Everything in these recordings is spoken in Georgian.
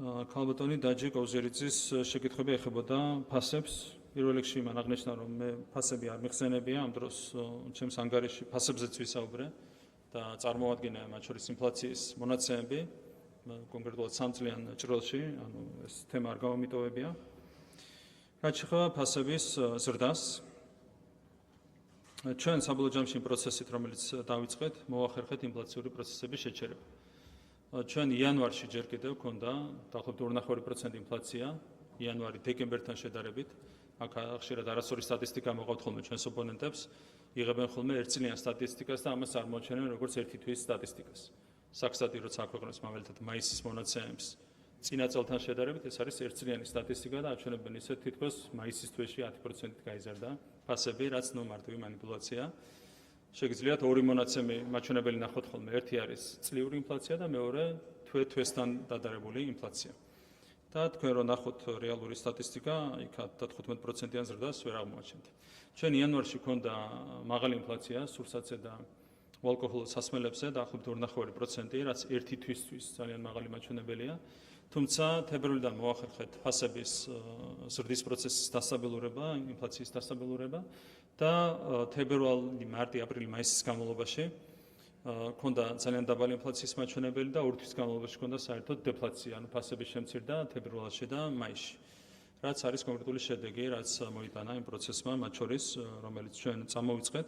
ქალბატონი დაჯე კოვზერიძის შეკითხვები ეხებოდა ფასებს. პირველ რიგში მან აღნიშნა, რომ მე ფასები არ მიხსენებია, ამ დროს ჩემს ანგარიში ფასებზეც ვისაუბრე და წარმოადგინე მათ შორის ინფლაციის მონაცემები, კონკრეტულად 3 წლიან ჭრილში, ანუ ეს თემა არ გავამიტოვებია. რაც შეეხება ფასების ზრდას, ჩვენ საბოლოო ჯამში პროცესით, რომელიც დავიწყეთ, მოვახერხეთ ინფლაციური პროცესების შეჩერება. ჩვენ იანვარში ჯერ კიდევ ქონდა დაახლოებით 2.5% ინფლაცია, იანვარი-დეკემბერთან შედარებით. აქ ხშირად არასწორი სტატისტიკა მოყავთ ხოლმე ჩვენს ოპონენტებს, იღებენ ხოლმე ერთწლიან სტატისტიკას და ამას წარმოაჩენენ როგორც ერთი თვის სტატისტიკას. საქსტატი როცა აქვეყნებს მაგალითად მაისის მონაცემებს წინა წელთან შედარებით, ეს არის ერთწლიანი სტატისტიკა და აჩვენებენ ისე თითქოს მაისის თვეში 10%-ით გაიზარდა ფასები, რაც მარტივი манипуляცია. შეგიძლიათ ორი მონაცემი მაჩვენებელი ნახოთ ხოლმე. ერთი არის წლიური ინფლაცია და მეორე თვესთან დადარებული ინფლაცია. და თქვენ რო ნახოთ რეალური სტატისტიკა, იქ 15%-იან ზრდას ვერ აღმოაჩენთ. ჩვენ იანვარში ქონდა მაღალი ინფლაცია სურსათზე და ალკოჰოლ სასმელებზე დაახლოებით 2.5%, რაც ერთი თვისთვის ძალიან მაღალი მაჩვენებელია. თუმცა თებერვლიდან მოახერხეთ ფასების ზრდის პროცესის დასტაბილურება, ინფლაციის დასტაბილურება და თებერვალი, მარტი, აპრილი, მაისის განმავლობაში ქონდა ძალიან დაბალი ინფლაციის მაჩვენებელი და ორი თვის განმავლობაში ქონდა საერთოდ დეფლაცია, ანუ ფასები შემცირდა თებერვალში და მაისში. რაც არის კონკრეტული შედეგი, რაც მოიტანა იმ პროცესმა, მათ შორის, რომელიც ჩვენ წამოვიწყეთ.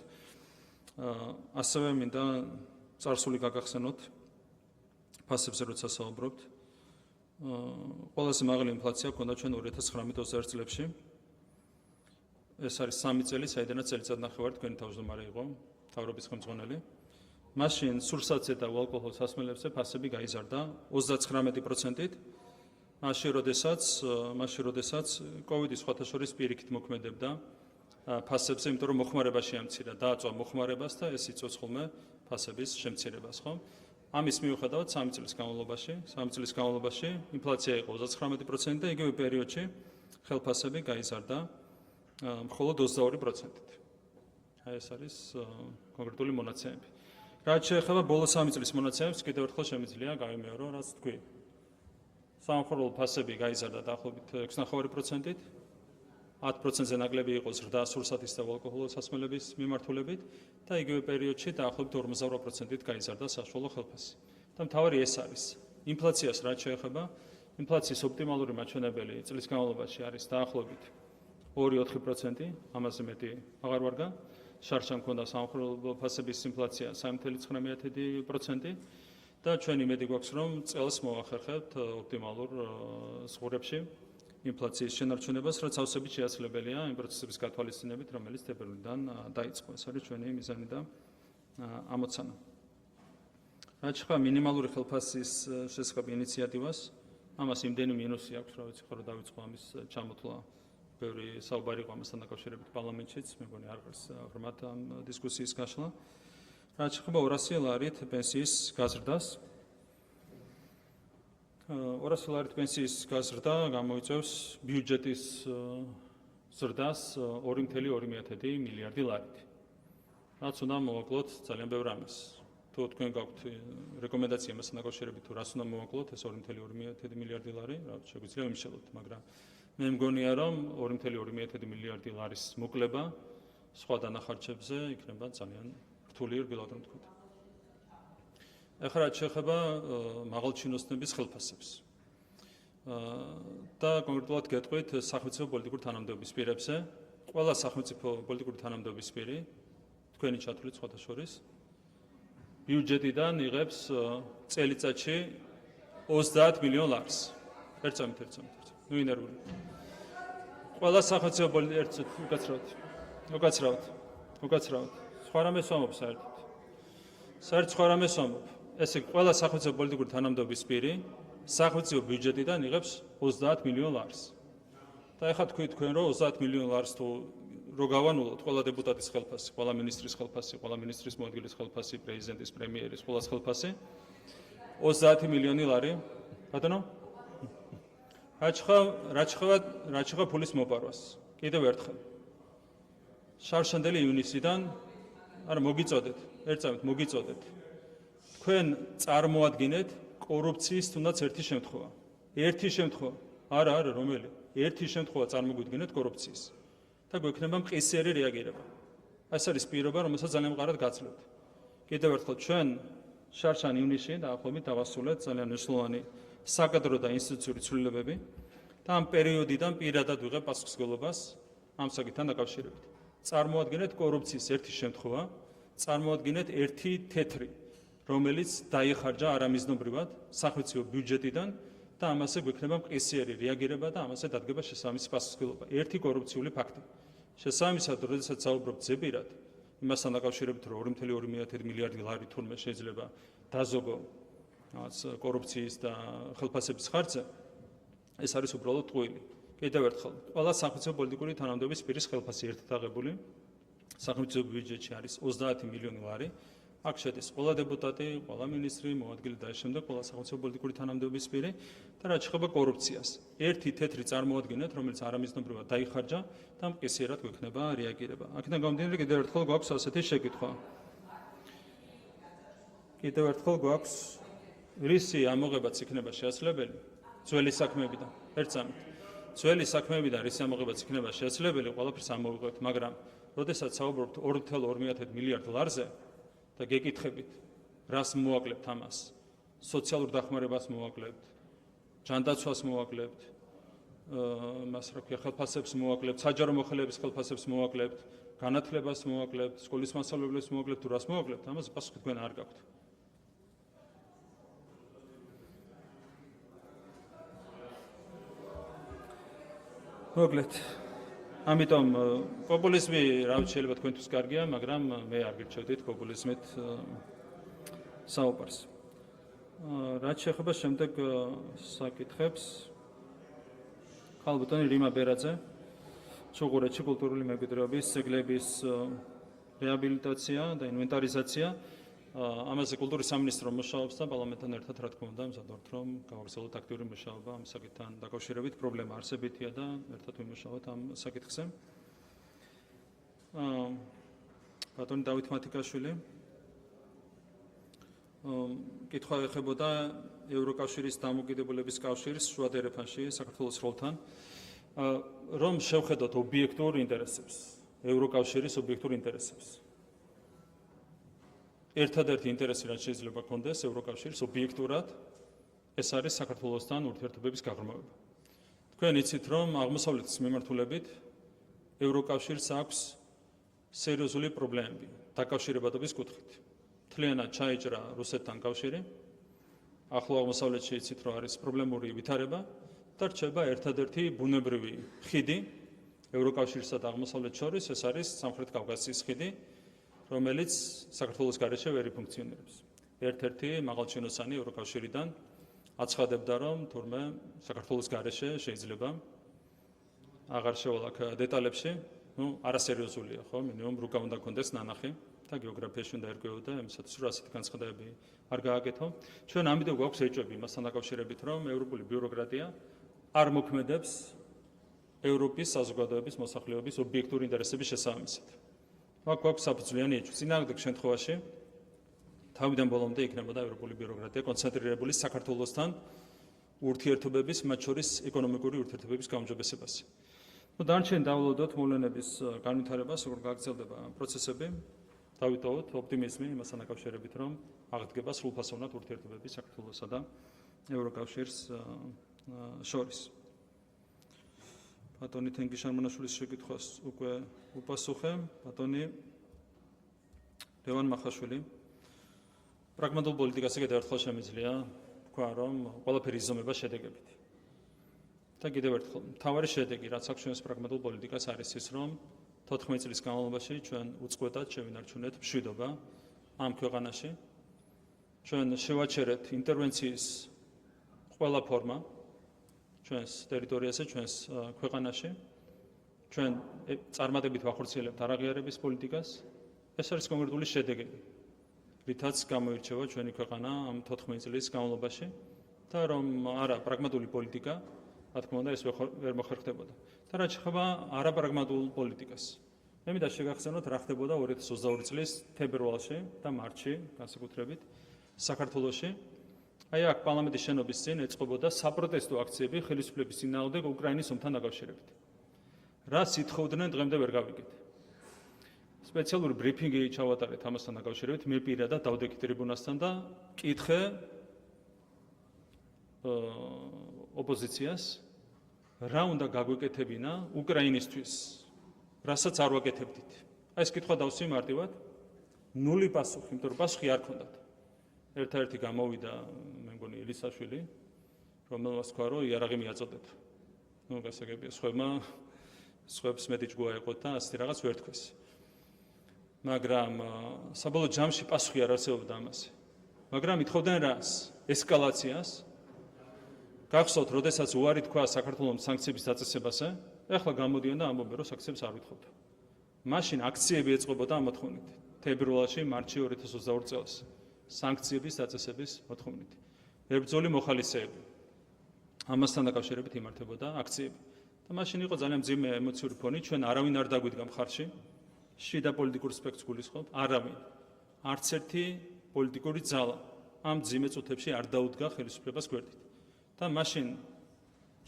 ასევე მინდა წარსული გაგახსენოთ ფასებზე როცა საუბრობთ. ყველაზე მაღალი ინფლაცია ქონდა ჩვენ 2019-21 წლებში. ეს არის 3 წელი, საიდანაც წელიწადნახევარი თქვენი თავმჯდომარე იყო, მთავრობის ხელმძღვანელი. მაშინ სურსათზე და ალკოჰოლ სასმელებზე ფასები გაიზარდა 39%-ით. მაშინ როდესაც კოვიდის სხვათა შორის პირიქით მოქმედებდა ფასებზე, იმიტომ რომ მოხმარება შეამცირა, დააწვა მოხმარებას და ეს იწვევს ხოლმე ფასების შემცირებას, ხო? ამის მიუხედავად 3 წლის განმავლობაში ინფლაცია იყო 39% და იგივე პერიოდში ხელფასები გაიზარდა მხოლოდ 22%-ით. ეს არის კონკრეტული მონაცემები. რაც შეეხება ბოლო 3 წლის მონაცემებს, კიდევ ერთხელ შემიძლია გავიმეორო, რაც თქვი. სამხმოვანო ფასები გაიზარდა დაახლოებით 6.5%-ით. 10%-ზე ნაკლები იყო ზრდა სურსათის და ალკოჰოლ სასმელების მიმართულებით და იგივე პერიოდში დაახლოებით 48%-ით გაიზარდა საშუალო ხელფასი. და მთავარი ეს არის. ინფლაციას რაც შეეხება, ინფლაციის ოპტიმალური მაჩვენებელი წლის განმავლობაში არის დაახლოებით 2.4%, ამაზე მეტი აღარ ვარგა. შარშან ქონდა სამხმოვანო ფასების ინფლაცია 3.9% და ჩვენ იმედი გვაქვს, რომ წელს მოვახერხებთ ოპტიმალურ ზღურებში ინფლაციის შენარჩუნებას, რაც ავსებით შეაძლებელია იმ პროცესების გათვალისწინებით, რომელიც თებერვლიდან დაიწყო. ეს არის ჩვენი მიზანი და ამოცანა. რაც შეეხება მინიმალური ხელფასის შესახებ ინიციატივას, ამას იმდენი მინუსი აქვს, რა ვიცი, ხო, რომ დავიწყო ამის ჩამოთვლა. ბევრი საუბარი იყო ამასთან დაკავშირებით პარლამენტშიც, მეგონი არ არის ღრმად ამ დისკუსიის გაშლა. რაც შეეხება 200 ლარით პენსიის გაზრდას, 200 ლარით პენსიის გაზრდა გამოიწვევს ბიუჯეტის ზრდას 2.2 მილიარდი ლარით. რაც უნდა მოვაკლოთ ძალიან ბევრ ამას. თუ თქვენ გაქვთ რეკომენდაცია ამასთან დაკავშირებით, თუ რას უნდა მოვაკლოთ, ეს 2.2 მილიარდი ლარი, რა შეგვიძლია ვიმშელოთ, მაგრამ მე მგონია, რომ 2.2 მილიარდი ლარის მოკლება სხვა დანახარჯებზე იქნება ძალიან რთული, რბილად რომ თქვით. ეხლა რაც შეეხება მაღალჩინოსნების ხელფასებს. და კონკრეტულად გეტყვით სახელმწიფო პოლიტიკური თანამდებობის პირებზე. ყველა სახელმწიფო პოლიტიკური თანამდებობის პირი, თქვენი ჩათვლით სხვათა შორის, ბიუჯეტიდან იღებს წელიწადში 30 მილიონ ლარს. ერთწამით. ნუ ინერვული. ყველა სახელმწიფო უკაცრავად. სხვა რამეს ვამბობ საერთოდ. სხვა რამეს ვამბობ. ესე ყველა სახელმწიფო პოლიტიკური თანამდებობის პირი სახელმწიფო ბიუჯეტიდან იღებს 30 მილიონ ლარს. და ეხლა თქვით თქვენ, რომ 30 მილიონ ლარს თუ რო გავანულოთ ყველა დეპუტატის ხელფასი, ყველა მინისტრის ხელფასი, ყველა მინისტრის მოადგილის ხელფასი, პრეზიდენტის, პრემიერის, ყველას ხელფასი 30 მილიონი ლარი. ბატონო? რაც შეეხება ფულის მოპარვას. კიდევ ერთხელ. შარშანდელი ივნისიდან, არა მოგიწოდეთ, ერთწამით მოგიწოდეთ. თქვენ წარმოადგენთ კორუფციის თუნდაც ერთი შემთხვევა. ერთი შემთხვევა, არა, რომელი? ერთი შემთხვევა წარმოგვიდგენთ კორუფციის და გვექნება მყისიერი რეაგირება. ეს არის პირობა, რომელსაც ძალიან მყარად გაცლებთ. კიდევ ერთხელ ჩვენ შარშან ივნისში დაახლოებით დავასრულეთ ძალიან მნიშვნელოვანი საკადრო და ინსტიტუციური ცვლილებები და ამ პერიოდიდან პირადად ვიღებ პასუხისმგებლობას ამ საკითხთან დაკავშირებით. წარმოადგენთ კორუფციის ერთი შემთხვევა, წარმოადგენთ ერთი თეთრი, რომელიც დაიხარჯა არამიზნობრივად სახელმწიფო ბიუჯეტიდან და ამაზე გვექნება მყისიერი რეაგირება და ამაზე დადგება შესაბამისი პასუხისმგებლობა. ერთი კორუფციული ფაქტი. შესაბამისად, როდესაც საუბრობთ ზეპირად, იმასთან დაკავშირებით, რომ 2.2 მილიარდი ლარი თურმე შეიძლება დაზოგო კორუფციის და ხელფასების ხარჯზე, ეს არის უბრალოდ ტყუილი. კიდევ ერთხელ, ყველა სახელმწიფო პოლიტიკური თანამდებობის პირის ხელფასი ერთად აღებული სახელმწიფო ბიუჯეტში არის 30 მილიონი ლარი. აქ შედის ყველა დეპუტატი, ყველა მინისტრი, მოადგილე და შემდეგ ყველა სახელმწიფო პოლიტიკური თანამდებობის პირი და რაც შეეხება კორუფციას. ერთი თეთრი წარმოადგენთ, რომელიც არამიზნობრივად დაიხარჯა და მყისიერად გვექნება რეაგირება. აქედან გამომდინარე, კიდევ ერთხელ გვაქვს ასეთი შეკითხვა. კიდევ ერთხელ გვაქვს რისი ამოღებაც იქნება შესაძლებელი ძველი საქმეებიდან. ერთსამით. ძველი საქმეებიდან რის ამოღებაც იქნება შესაძლებელი, ყველაფერს ამოვიღებთ, მაგრამ როდესაც საუბრობთ 2.2 მილიარდ ლარზე და გეკითხებით, რას მოაკლებთ ამას? სოციალურ დახმარებას მოაკლებთ, ჯანდაცვას მოაკლებთ, ხელფასებს მოაკლებთ, საჯარო მოხელეების ხელფასებს მოაკლებთ, განათლებას მოაკლებთ, სკოლის მასწავლებლებს მოაკლებთ, თუ რას მოაკლებთ, ამაზე პასუხი თქვენ არ გაქვთ. მოკლედ, ამიტომ პოპულიზმი რაც შეიძლება თქვენთვის კარგია, მაგრამ მე არ გირჩევდით პოპულიზმით საუბარს. რაც შეეხება შემდეგ საკითხებს, ხალბატონი რიმა ბერაძე, ჩუღურეთში კულტურული მემკვიდრეობის ძეგლების რეაბილიტაცია და ინვენტარიზაცია. ამაზე კულტურის სამინისტრო მუშაობს და პარლამენტთან ერთად რა თქმა უნდა მზადობთ, რომ გავაგრძელოთ აქტიური მუშაობა ამ საკითხთან დაკავშირებით. პრობლემა არსებითია და ერთად ვიმუშაოთ ამ საკითხზე. ბატონი დავით მათიკაშვილი კითხვა ეხებოდა ევროკავშირის დამოუკიდებლობის კავშირის შუა დერეფანში საქართველოს როლთან, რომ შევხედოთ ობიექტურ ინტერესებს, ევროკავშირის ობიექტურ ინტერესებს. ერთადერთი ინტერესი, რაც შეიძლება გქონდეს ევროკავშირის ობიექტურად, ეს არის საქართველოსთან ურთიერთობების გაღრმავება. თქვენ იცით, რომ აღმოსავლეთის მიმართულებით ევროკავშირს აქვს სერიოზული პრობლემები დაკავშირებადობის კუთხით. მთლიანად ჩაიჭრა რუსეთთან კავშირი, ახლო აღმოსავლეთში იცით, რომ არის პრობლემური ვითარება და რჩება ერთადერთი ბუნებრივი ხიდი ევროკავშირსა და აღმოსავლეთს შორის, ეს არის სამხრეთ კავკასიის ხიდი, რომელიც საქართველოს გარეშე ვერ ფუნქციონირებს. ერთ-ერთი მაღალჩინოსანი ევროკავშირიდან აცხადებდა, რომ თურმე საქართველოს გარეშე შეიძლება აღარ შევალაქ დეტალებში, არასერიოზულია, ხო, მინიმუმ რუკა უნდა გქონდეს ნანახი და გეოგრაფიაში უნდა ერკვეო და იმისათვის რომ ასეთი განცხადებები არ გააკეთო. ჩვენ ამიტომ გვაქვს ეჭვები იმასთან დაკავშირებით, რომ ევროპული ბიუროკრატია არ მოქმედებს ევროპის საზოგადოების მოსახლეობის ობიექტური ინტერესების შესაბამისად. აქ გვაქვს საფუძვლიანი ეჭვი. წინააღმდეგ შემთხვევაში თავიდან ბოლომდე იქნებოდა ევროპული ბიუროკრატია კონცენტრირებული საქართველოსთან ურთიერთობების, მათ შორის ეკონომიკური ურთიერთობების გაუმჯობესებაზე. დანარჩენი დავულოდოთ მოვლენების განვითარებას, როგორ გაგრძელდება პროცესები, დავიტოვოთ ოპტიმიზმი იმასთან დაკავშირებით, რომ აღდგება სრულფასოვნად ურთიერთობები საქართველოსა და ევროკავშირს შორის. ბატონი თენგიზ შარმანაშვილის შეკითხვას უკვე უპასუხე. ბატონი ლევან მახაშვილი, პრაგმატულ პოლიტიკაზე კიდევ ერთხელ შემიძლია თქვა, რომ ყველაფერი იზომება შედეგებით. და კიდევ ერთხელ, მთავარი შედეგი, რაც აქვს ჩვენს პრაგმატულ პოლიტიკას, არის ის, რომ 14 წლის განმავლობაში ჩვენ უწყვეტად შევინარჩუნეთ მშვიდობა ამ ქვეყანაში. ჩვენ შევაჩერეთ ინტერვენციის ყველა ფორმა ჩვენს ტერიტორიაზე, ჩვენს ქვეყანაში. ჩვენ წარმატებით ვახორციელებთ არაღიარების პოლიტიკას. ეს არის კონკრეტული შედეგები, რითაც გამოირჩევა ჩვენი ქვეყანა ამ 14 წლის განმავლობაში და რომ არა პრაგმატული პოლიტიკა, რა თქმა უნდა, ეს ვერ მოხერხდებოდა. და რაც შეეხება არაპრაგმატულ პოლიტიკას. მე მინდა შეგახსენოთ, რა ხდებოდა 2022 წლის თებერვალში და მარტში, განსაკუთრებით საქართველოში. აი აქ პარლამენტის შენობის წინ ეწყობოდა საპროტესტო აქციები ხელისუფლების წინააღმდეგ უკრაინის ომთან დაკავშირებით. რას ითხოვდნენ დღემდე ვერ გავიგეთ. სპეციალური ბრიფინგი ჩავატარეთ ამასთან დაკავშირებით, მე პირადად დავდექი ტრიბუნასთან და კითხე ოპოზიციას, რა უნდა გაგვეკეთებინა უკრაინისთვის, რასაც არ ვაკეთებდით. აი ეს კითხვა დავსვი მარტივად, ნული პასუხი, იმიტომ რომ პასუხი არ ქონდათ. ერთ-ერთი გამოვიდა, მე მგონი ელისაშვილი, რომელმაც თქვა, რომ იარაღი მიაწოდეთ. ნუ გასაგებია, სხვებს მეტი ჯგუა ეყოთ და ასეთი რაღაც ვერ თქვეს. მაგრამ საბოლოო ჯამში პასუხი არ არსებობდა ამაზე. მაგრამ ითხოვდნენ რას? ესკალაციას. გახსოვთ, როდესაც უარი თქვა საქართველოს სანქციების დაწესებაზე, ეხლა გამოდიან და ამბობენ, რომ სანქციებს არ ვითხოვთ. მაშინ აქციები ეწყობოდა ამ მოთხოვნით. თებერვალში, მარტში 2022 წელს სანქციების დაწესების მოთხოვნით. ბრძოლი მოხალისეები. ამასთან დაკავშირებით იმართებოდა აქციები. და მაშინ იყო ძალიან მძიმე ემოციური ფონი, ჩვენ არავინ არ დაგვიდგა მხარში. შიდა პოლიტიკურ სპექტრს გულისხმობ, არავინ. არც ერთი პოლიტიკური ძალა ამ მძიმე წუთებში არ დაუდგა ხელისუფლებას გვერდით. და მაშინ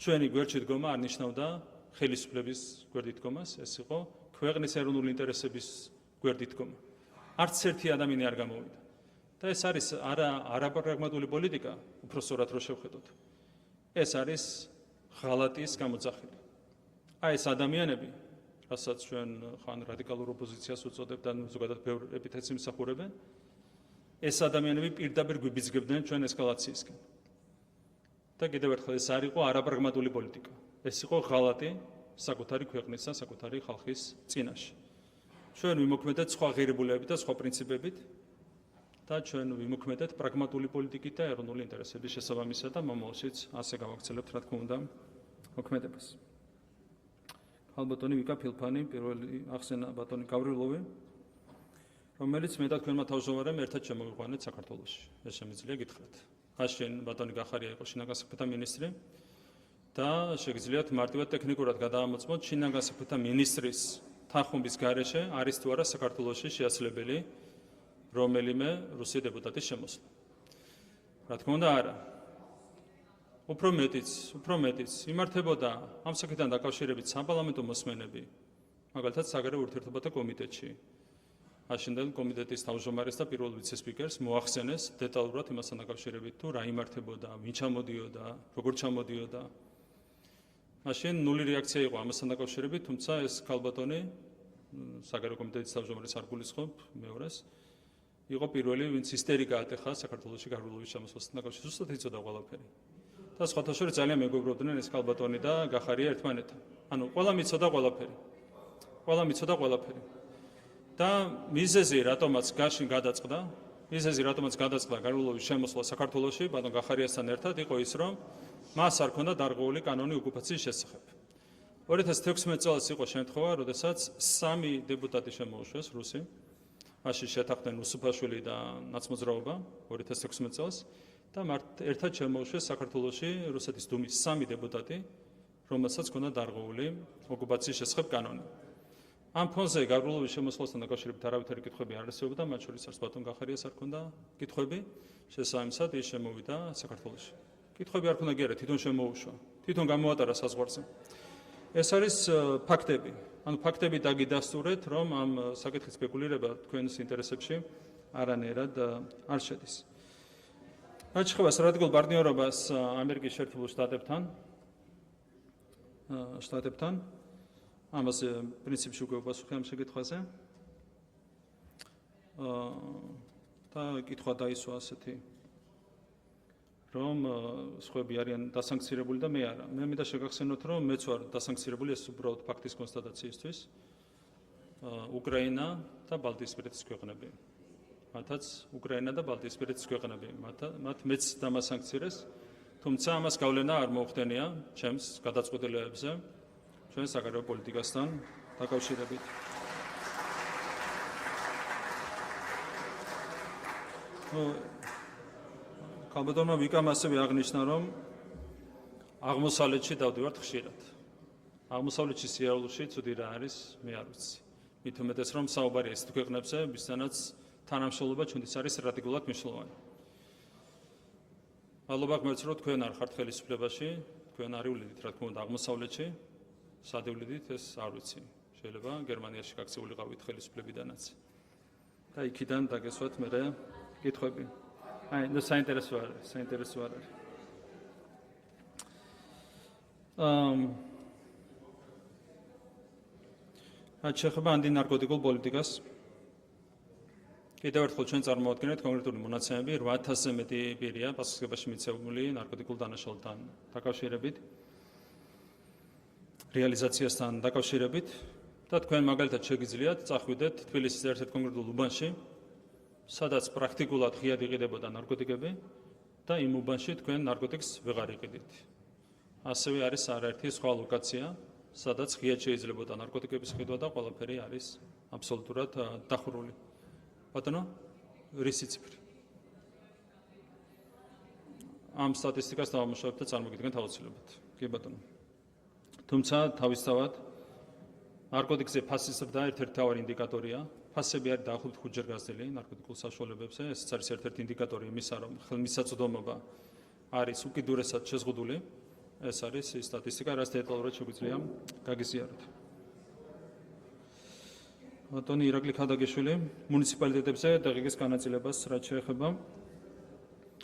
ჩვენი გვერდში დგომა არ ნიშნავდა ხელისუფლების გვერდით დგომას, ეს იყო ქვეყნის ეროვნული ინტერესების გვერდით დგომა. არც ერთი ადამიანი არ გამოვიდა. და ეს არის არაპრაგმატული პოლიტიკა, უпроსტად რო შევხედოთ. ეს არის ღალატის გამოძახილი. აი ეს ადამიანები, რასაც ჩვენ ხან რადიკალურ ოპოზიციას უწოდებთ და ზოგადად ბევრ ეპითეტს იმსახურებენ, ეს ადამიანები პირდაპირ გვიბიძგებდნენ ჩვენ ესკალაციისკენ. და კიდევ ერთხელ ეს არ იყო არაპრაგმატული პოლიტიკა. ეს იყო ღალატი საკუთარი ქვეყნისა, საკუთარი ხალხის წინაშე. ჩვენ ვიმოქმედეთ სხვა ღირებულებებით და სხვა პრინციპებით და ჩვენ ვიმოქმედეთ პრაგმატული პოლიტიკით და ეროვნული ინტერესების შესაბამისად და მომავალშიც ასე გავაგრძელებთ, რა თქმა უნდა, მოქმედებას. ალბათონი ვიკა ფილფანი, პირველი ახსენა ბატონი გავრილოვი, რომელიც მე და თქვენმა თავმჯდომარემ ერთად შემოვიყვანეთ საქართველოში. ეს შემიძლია გითხრათ. აშენ ბატონი გახარია იყო შინაგან საქმეთა მინისტრი და შეგიძლიათ მარტივად ტექნიკურად გადაამოწმოთ შინაგან საქმეთა მინისტრის თანხმობის გარეშე არის თუ არა საქართველოში შეაცვლებელი რომელიმე რუსი დეპუტატის შემოსვლა. რა თქმა უნდა არა. უფრო მეტიც იმართებოდა ამ საკითხთან დაკავშირებით საპარლამენტო მოსმენები, მაგალითად საგარეო ურთიერთობათა კომიტეტში. აშენდელ კომიტეტის თავმჯდომარეს და პირველ ვიცე-სპიკერს მოახსენეს დეტალურად იმასთან დაკავშირებით, თუ რა იმართებოდა, ვინ ჩამოდიოდა, როგორ ჩამოდიოდა. მაშინ ნული რეაქცია იყო ამასთან დაკავშირებით, თუმცა ეს ქალბატონი საგარეო კომიტეტის თავმჯდომარეს არ გულისხმობ მეორეს, იყო პირველი, ვინც ისტერიკა ატეხა საქართველოში გავრილოვის ჩამოსვლასთან დაკავშირებით, ზუსტად იცოდა ყველაფერი. და სხვათა შორის ძალიან მეგობრობდნენ ეს ქალბატონი და გახარია ერთმანეთთან. ანუ ყველამ იცოდა ყველაფერი. და მიზეზი რატომაც გადაწყდა გავრილოვის შემოსვლა საქართველოში ბატონ გახარიასთან ერთად იყო ის, რომ მას არ ქონდა დარღვეული კანონი ოკუპაციის შესახებ. 2016 წელს იყო შემთხვევა, როდესაც 3 დეპუტატი შემოუშვეს რუსი. მაშინ შეთანხმდნენ უსუფაშვილი და ნაცმოძრაობა 2016 წელს და ერთად შემოუშვეს საქართველოში რუსეთის დუმის 3 დეპუტატი, რომელსაც ქონდა დარღვეული ოკუპაციის შესახებ კანონი. ამ ფონზე გავრილოვის შემოსვლასთან დაკავშირებით არავითარი კითხვები არ არსებობდა, მათ შორის არც ბატონ გახარიას არ ქონდა კითხვები, შესაბამისად ის შემოვიდა საქართველოში. კითხვები არ ქონდა კი არა, თვითონ შემოუშვა, თვითონ გამოატარა საზღვარზე. ეს არის ფაქტები. ანუ ფაქტები დაგიდასტურეთ, რომ ამ საკითხის სპეკულირება თქვენს ინტერესებში არანაირად არ შედის. რაც შეეხება სტრატეგიულ პარტნიორობას ამერიკის შეერთებულ შტატებთან, ამას პრინციპში უკვე ვპასუხე ამ შეკითხვაზე. და კითხვა დაისვა ასეთი, რომ სხვები არიან დასანქცირებული და მე არა. მე მინდა შეგახსენოთ, რომ მეც ვარ დასანქცირებული, ეს უბრალოდ ფაქტის კონსტატაციისთვის. უკრაინა და ბალტიისპირეთის ქვეყნები. მათაც უკრაინა და ბალტიისპირეთის ქვეყნები. მათ მეც დამასანქცირეს, თუმცა ამას გავლენა არ მოუხდენია ჩემს გადაწყვეტილებებზე, ჩვენ საგარეო პოლიტიკასთან დაკავშირებით. ქალბატონმა ვიკამ ასევე აღნიშნა, რომ აღმოსავლეთში დავდივართ ხშირად. აღმოსავლეთში სიარულში ცუდი რა არის, მე არ ვიცი. მით უმეტეს, რომ საუბარია ისეთ ქვეყნებზე, ვისთანაც თანამშრომლობა ჩვენთვის არის სტრატეგიულად მნიშვნელოვანი. მადლობა ღმერთს, რომ თქვენ არ ხართ ხელისუფლებაში, თქვენ არ ივლიდით, რა თქმა უნდა, აღმოსავლეთში, სად ივლიდით, ეს არ ვიცი. შეიძლება გერმანიაში გაქცეულიყავით ხელისუფლებიდანაც. და იქიდან დაგესვათ მე კითხვები. ნუ საინტერესო არის. შეეხება ანტინარკოტიკულ პოლიტიკას. კიდევ ერთხელ ჩვენ წარმოვადგენთ კონკრეტული მონაცემები 8000-ზე მეტი პირია პასუხისმგებაში მიცემული ნარკოტიკულ დანაშაულთან დაკავშირებით, რეალიზაციასთან დაკავშირებით და თქვენ მაგალითად შეგიძლიათ წახვიდეთ თბილისის ერთ-ერთ კონკრეტულ უბანში, სადაც პრაქტიკულად ღიად იყიდებოდა ნარკოტიკები და იმ უბანში თქვენ ნარკოტიკს ვეღარ იყიდით. ასევე არის არაერთი სხვა ლოკაცია, სადაც ღიად შეიძლებოდა ნარკოტიკების ყიდვა და ყველაფერი არის აბსოლუტურად დახურული. ბატონო, რისი ციფრი? ამ სტატისტიკას დავამუშავებთ და წარმოგიდგენთ აუცილებლად. კი ბატონო. თუმცა თავისთავად ნარკოტიკზე ფასის ზრდა ერთ-ერთი მთავარი ინდიკატორია. ფასები არის დაახლოებით 5-ჯერ გაზრდილი ნარკოტიკულ საშუალებებზე. ეს არის ერთ-ერთი ინდიკატორი იმისა, რომ ხელმისაწვდომობა არის უკიდურესად შეზღუდული. ეს არის ის სტატისტიკა, რაც დეტალურად შეგვიძლია გაგიზიაროთ. ბატონი ირაკლი ქადაგიშვილი, მუნიციპალიტეტებზე დაღიგის განაწილებას რაც შეეხება.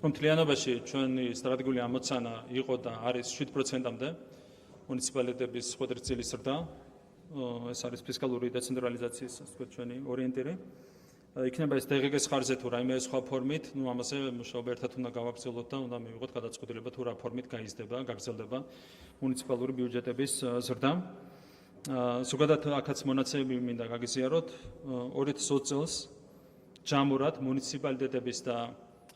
მთლიანობაში ჩვენი სტრატეგიული ამოცანა იყო და არის 7%-მდე მუნიციპალიტეტების ხვედრიძილის ზრდა. ეს არის ფისკალური დეცენტრალიზაციის ჩვენი ორიენტირი. იქნება ეს დაღიგის ხარჯზე თუ რაიმე სხვა ფორმით, ნუ ამაზე მუშაობა ერთად უნდა გავაგრძელოთ და უნდა მივიღოთ გადაწყვეტილება თუ რა ფორმით გაიზრდება, გაგრძელდება მუნიციპალური ბიუჯეტების ზრდა. ზოგადად აქაც მონაცემები მინდა გაგიზიაროთ. 2020 წელს ჯამურად მუნიციპალიტეტების და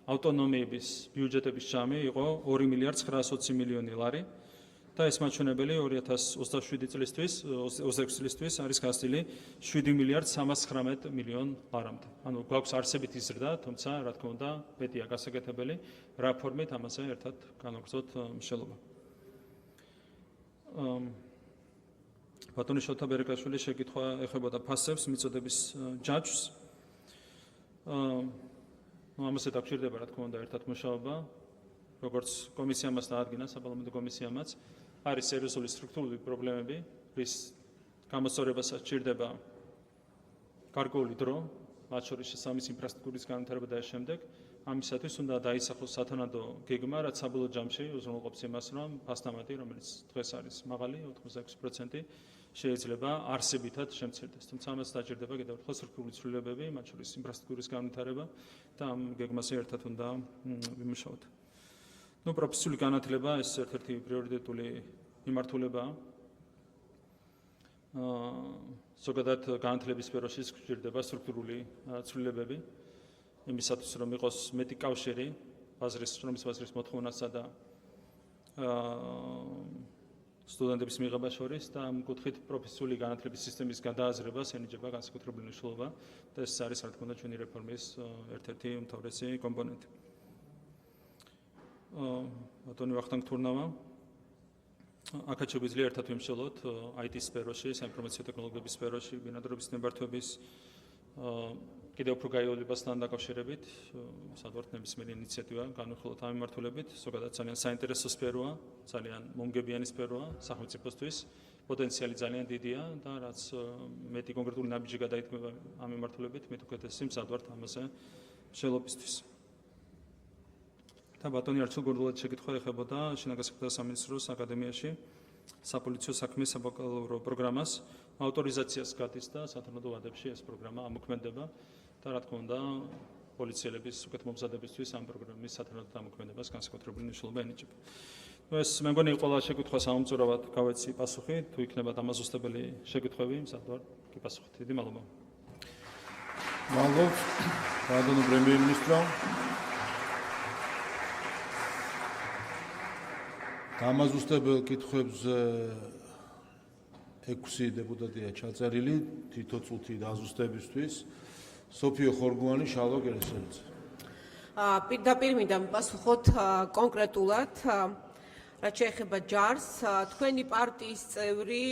ავტონომიების ბიუჯეტების ჯამი იყო 2 მილიარდ 920 მილიონი ლარი და ეს მაჩვენებელი 2027 წლისთვის, 26 წლისთვის არის გასწრილი 7 მილიარდ 319 მილიონ ლარამდე. ანუ გვაქვს არსებითი ზრდა, თუმცა რა თქმა უნდა, მეტია გასაკეთებელი, რა ფორმით ამაზე ერთად განვაგრძოთ მშენებლობა. ბატონი შოთა ბერეკაშვილი შეკითხვა ეხებოდა ფასებს, მიწოდების ჯაჭვს. ამაზე დაგჭირდება რა თქმა უნდა ერთად მუშაობა, როგორც კომისიამაც დაადგინა საპარლამენტო კომისიამაც. არის სერიოზული სტრუქტურული პრობლემები, რის გამოსწორებასაც ჭირდება გარკვეული დრო, მათ შორის შესაბამის ინფრასტრუქტურის განვითარება და ამ შემდეგ. ამისათვის უნდა დაისახოს სათანადო გეგმა, რაც საბოლოო ჯამში უზრუნველყოფს იმას, რომ ფასდამატი, რომელიც დღეს არის მაღალი 86%, შეიძლება არსებითად შემცირდეს. თუმცა ამას დაჭირდება კიდევ ერთხელ სტრუქტურული ცვლილებები, მათ შორის ინფრასტრუქტურის განვითარება და ამ გეგმაზე ერთად უნდა ვიმუშაოთ. პროფესიული განათლება ეს ერთ-ერთი პრიორიტეტული მიმართულებაა. ზოგადად განათლების სფეროში გვჭირდება სტრუქტურული ცვლილებები, იმისათვის რომ იყოს მეტი კავშირი შრომის ბაზრის მოთხოვნასა და სტუდენტების მიღება შორის და ამ კუთხით პროფესიული განათლების სისტემის გადააზრებას ენიჭება განსაკუთრებული მნიშვნელობა და ეს არის რა თქმა უნდა ჩვენი რეფორმის ერთ-ერთი უმთავრესი კომპონენტი. ბატონი ვახტანგ თურნავა, აქაც შეგვიძლია ერთად ვიმსჯელოთ IT სფეროში, საინფორმაციო ტექნოლოგიების სფეროში, ბინადრობის ნებართვების კიდევ უფრო გაიოლებასთან დაკავშირებით, სადვართ ნებისმიერი ინიციატივა განვიხილოთ ამ მიმართულებით, ზოგადად ძალიან საინტერესო სფეროა, ძალიან მომგებიანი სფეროა სახელმწიფოსთვის, პოტენციალი ძალიან დიდია და რაც მეტი კონკრეტული ნაბიჯი გადაიქმნება ამ მიმართულებით, მეტ უკეთესი მზადვართ ამაზე მშენებლობისთვის. და ბატონი არჩილ გორდულაძის შეკითხვა ეხებოდა შინაგან საქმეთა სამინისტროს აკადემიაში საპოლიციო საქმის საბაკალავრო პროგრამას, ავტორიზაციას გადის და სათანადო ვადებში ეს პროგრამა ამოქმედება და რა თქმა უნდა პოლიციელების უკეთ მომზადებისთვის ამ პროგრამის სათანადო ამოქმედებას განსაკუთრებული მნიშვნელობა ენიჭება. ეს მე მგონი ყველა შეკითხვა საუმწურავად გავეცი პასუხი, თუ იქნება დამაზუსტებელი შეკითხვები, მზადვარ კი პასუხით. დიდი მადლობა. მადლობ, ბატონო პრემიერ-მინისტრო. დამაზუსტებელ კითხვებზე 6 დეპუტატია ჩაწერილი, თითო წუთი დაზუსტებისთვის. სოფიო ხორგუანი, შალვა კერესელიძე. პირდაპირ მინდა მიპასუხოთ კონკრეტულად, რაც შეეხება ჯარს, თქვენი პარტიის წევრი,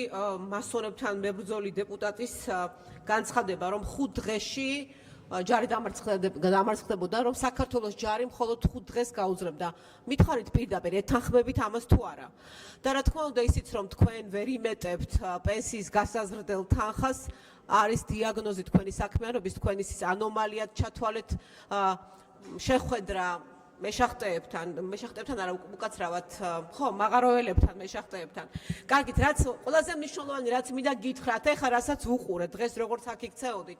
მასონებთან მებრძოლი დეპუტატის განცხადება, რომ 5 დღეში ჯარი დამარცხდებოდა, რომ საქართველოს ჯარი მხოლოდ 5 დღეს გაუძლებდა. მითხარით პირდაპირ ეთანხმებით ამას თუ არა. და რა თქმა უნდა ისიც რომ თქვენ ვერ იმეტებთ პენსიის გასაზრდელ თანხას, არის დიაგნოზი თქვენი საქმიანობის, თქვენი ის ანომალიად ჩათვალეთ შეხვედრა მეშახტეებთან არა უკაცრავად ხო მაღაროელებთან მეშახტეებთან. კარგით, რაც ყველაზე მნიშვნელოვანი რაც მინდა გითხრათ, ეხლა რასაც უყურეთ დღეს როგორც აქ იქცეოდით.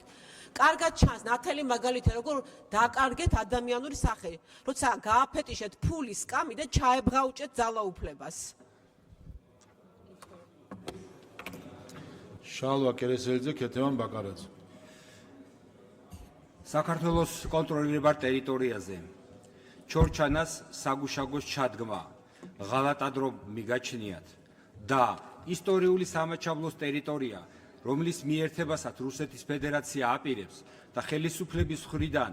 კარგად ჩანს ნათელი მაგალითი როგორ დაკარგეთ ადამიანური სახე, როცა გააფეტიშეთ ფულის სკამი და ჩაებღაუჭეთ ძალაუფლებას. შალვა კერესელიძე, ქეთევან ბაკარაძე. საქართველოს კონტროლირებარ ტერიტორიაზე ჩორჩანას საგუშაგოს ჩადგმა ღალატად რომ მიგაჩნიათ და ისტორიული სამაჩაბლოს ტერიტორია, რომლის მიერთებასაც რუსეთის ფედერაცია აპირებს და ხელისუფლების მხრიდან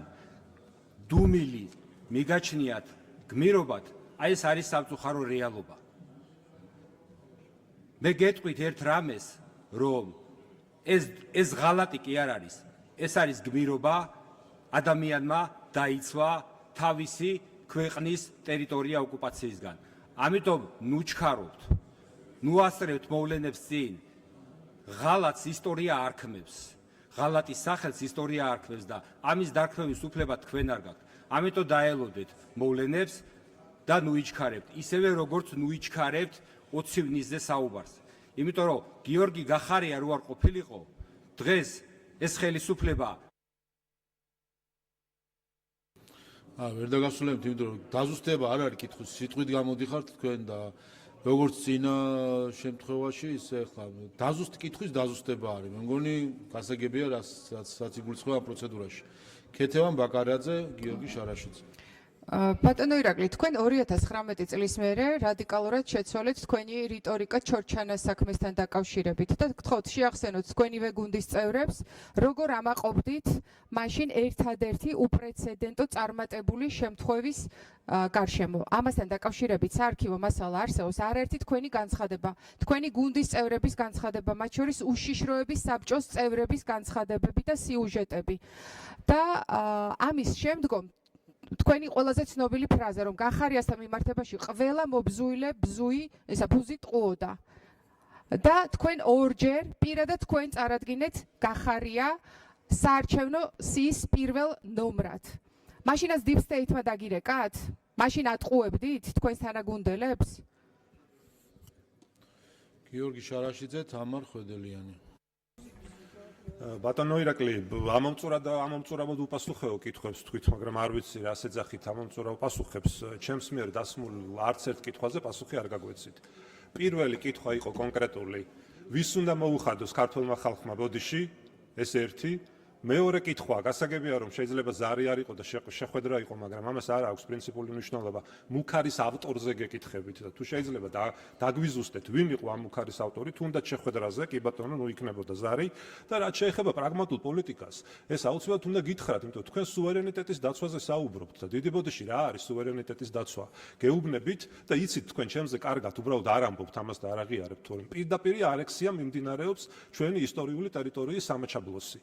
დუმილი მიგაჩნიათ გმირობად, აი ეს არის სამწუხარო რეალობა. მე გეტყვით ერთ რამეს, რომ ეს ღალატი კი არ არის, ეს არის გმირობა, ადამიანმა დაიცვა თავისი ქვეყნის ტერიტორია ოკუპაციისგან. ამიტომ ნუ ჩქარობთ, ნუ ასწრებთ მოვლენებს წინ. ღალატს ისტორია არქმევს. ღალატის სახელს ისტორია არქმევს და ამის დარქმევის უფლება თქვენ არ გაქვთ. ამიტომ დაელოდეთ მოვლენებს და ნუ იჩქარებთ. ისევე როგორც ნუ იჩქარებთ 20 ვნისზე საუბარს. იმიტომ რომ გიორგი გახარია რო არ ყოფილიყო, დღეს ეს ხელისუფლება ვერ დაგასრულებთ, იმიტომ რომ დაზუსტება არ არის კითხვის, სიტყვით გამოდიხართ თქვენ და როგორც წინა შემთხვევაში, ისე ახლა კითხვის დაზუსტება არის. მე მგონი გასაგებია, რაც იგულისხმება პროცედურაში. ქეთევან ბაკარაძე, გიორგი შარაშიძე. ბატონო ირაკლი, თქვენ 2019 წლის მერე რადიკალურად შეცვალეთ თქვენი რიტორიკა ჩორჩანას საქმესთან დაკავშირებით და გთხოვთ შეახსენოთ თქვენივე გუნდის წევრებს, როგორ ამაყობდით მაშინ ერთადერთი უპრეცედენტო წარმატებული შემთხვევის გარშემო. ამასთან დაკავშირებით საარქივო მასალა არსებობს არაერთი თქვენი განცხადება, თქვენი გუნდის წევრების განცხადება, მათ შორის უშიშროების საბჭოს წევრების განცხადებები და სიუჟეტები. და ამის შემდგომ თქვენი ყველაზე ცნობილი ფრაზა, რომ გახარიასთან მიმართებაში ყველა მობზუილე ბუზი ტყუოდა. და თქვენ ორჯერ პირადად თქვენ წარადგინეთ გახარია საარჩევნო სიის პირველ ნომრად. მაშინაც deep state-მა დაგირეკათ? მაშინ ატყუებდით თქვენს თანაგუნდელებს? გიორგი შარაშიძე, თამარ ხვედელიანი. ბატონო ირაკლი, ამომწურავად უპასუხეო კითხვებს თქვით, მაგრამ არ ვიცი რა შეძახით ამომწურავ პასუხებს. ჩემს მიერ დასმულ არც ერთ კითხვაზე პასუხი არ გაგვეცით. პირველი კითხვა იყო კონკრეტული, ვის უნდა მოუხადოს ქართულმა ხალხმა ბოდიში, ეს ერთი. მეორე კითხვა, გასაგებია რომ შეიძლება ზარი არ იყო და შეხვედრა იყო, მაგრამ ამას არ აქვს პრინციპული მნიშვნელობა. მუქარის ავტორზე გეკითხებით და თუ შეიძლება დაგვიზუსტეთ, ვინ იყო ამ მუქარის ავტორი, თუნდაც შეხვედრაზე, კი ბატონო, ნუ იქნებოდა ზარი და რაც შეეხება პრაგმატულ პოლიტიკას, ეს აუცილებლად უნდა გითხრათ, იმიტომ თქვენ სუვერენიტეტის დაცვაზე საუბრობთ და დიდი ბოდიში რა არის სუვერენიტეტის დაცვა? გეუბნებით და იცით თქვენ ჩემზე კარგად, უბრალოდ არ ამბობთ ამას და არ აღიარებთ, რომ პირდაპირ ანექსია მიმდინარეობს ჩვენი ისტორიული ტერიტორიის სამაჩაბლოსი.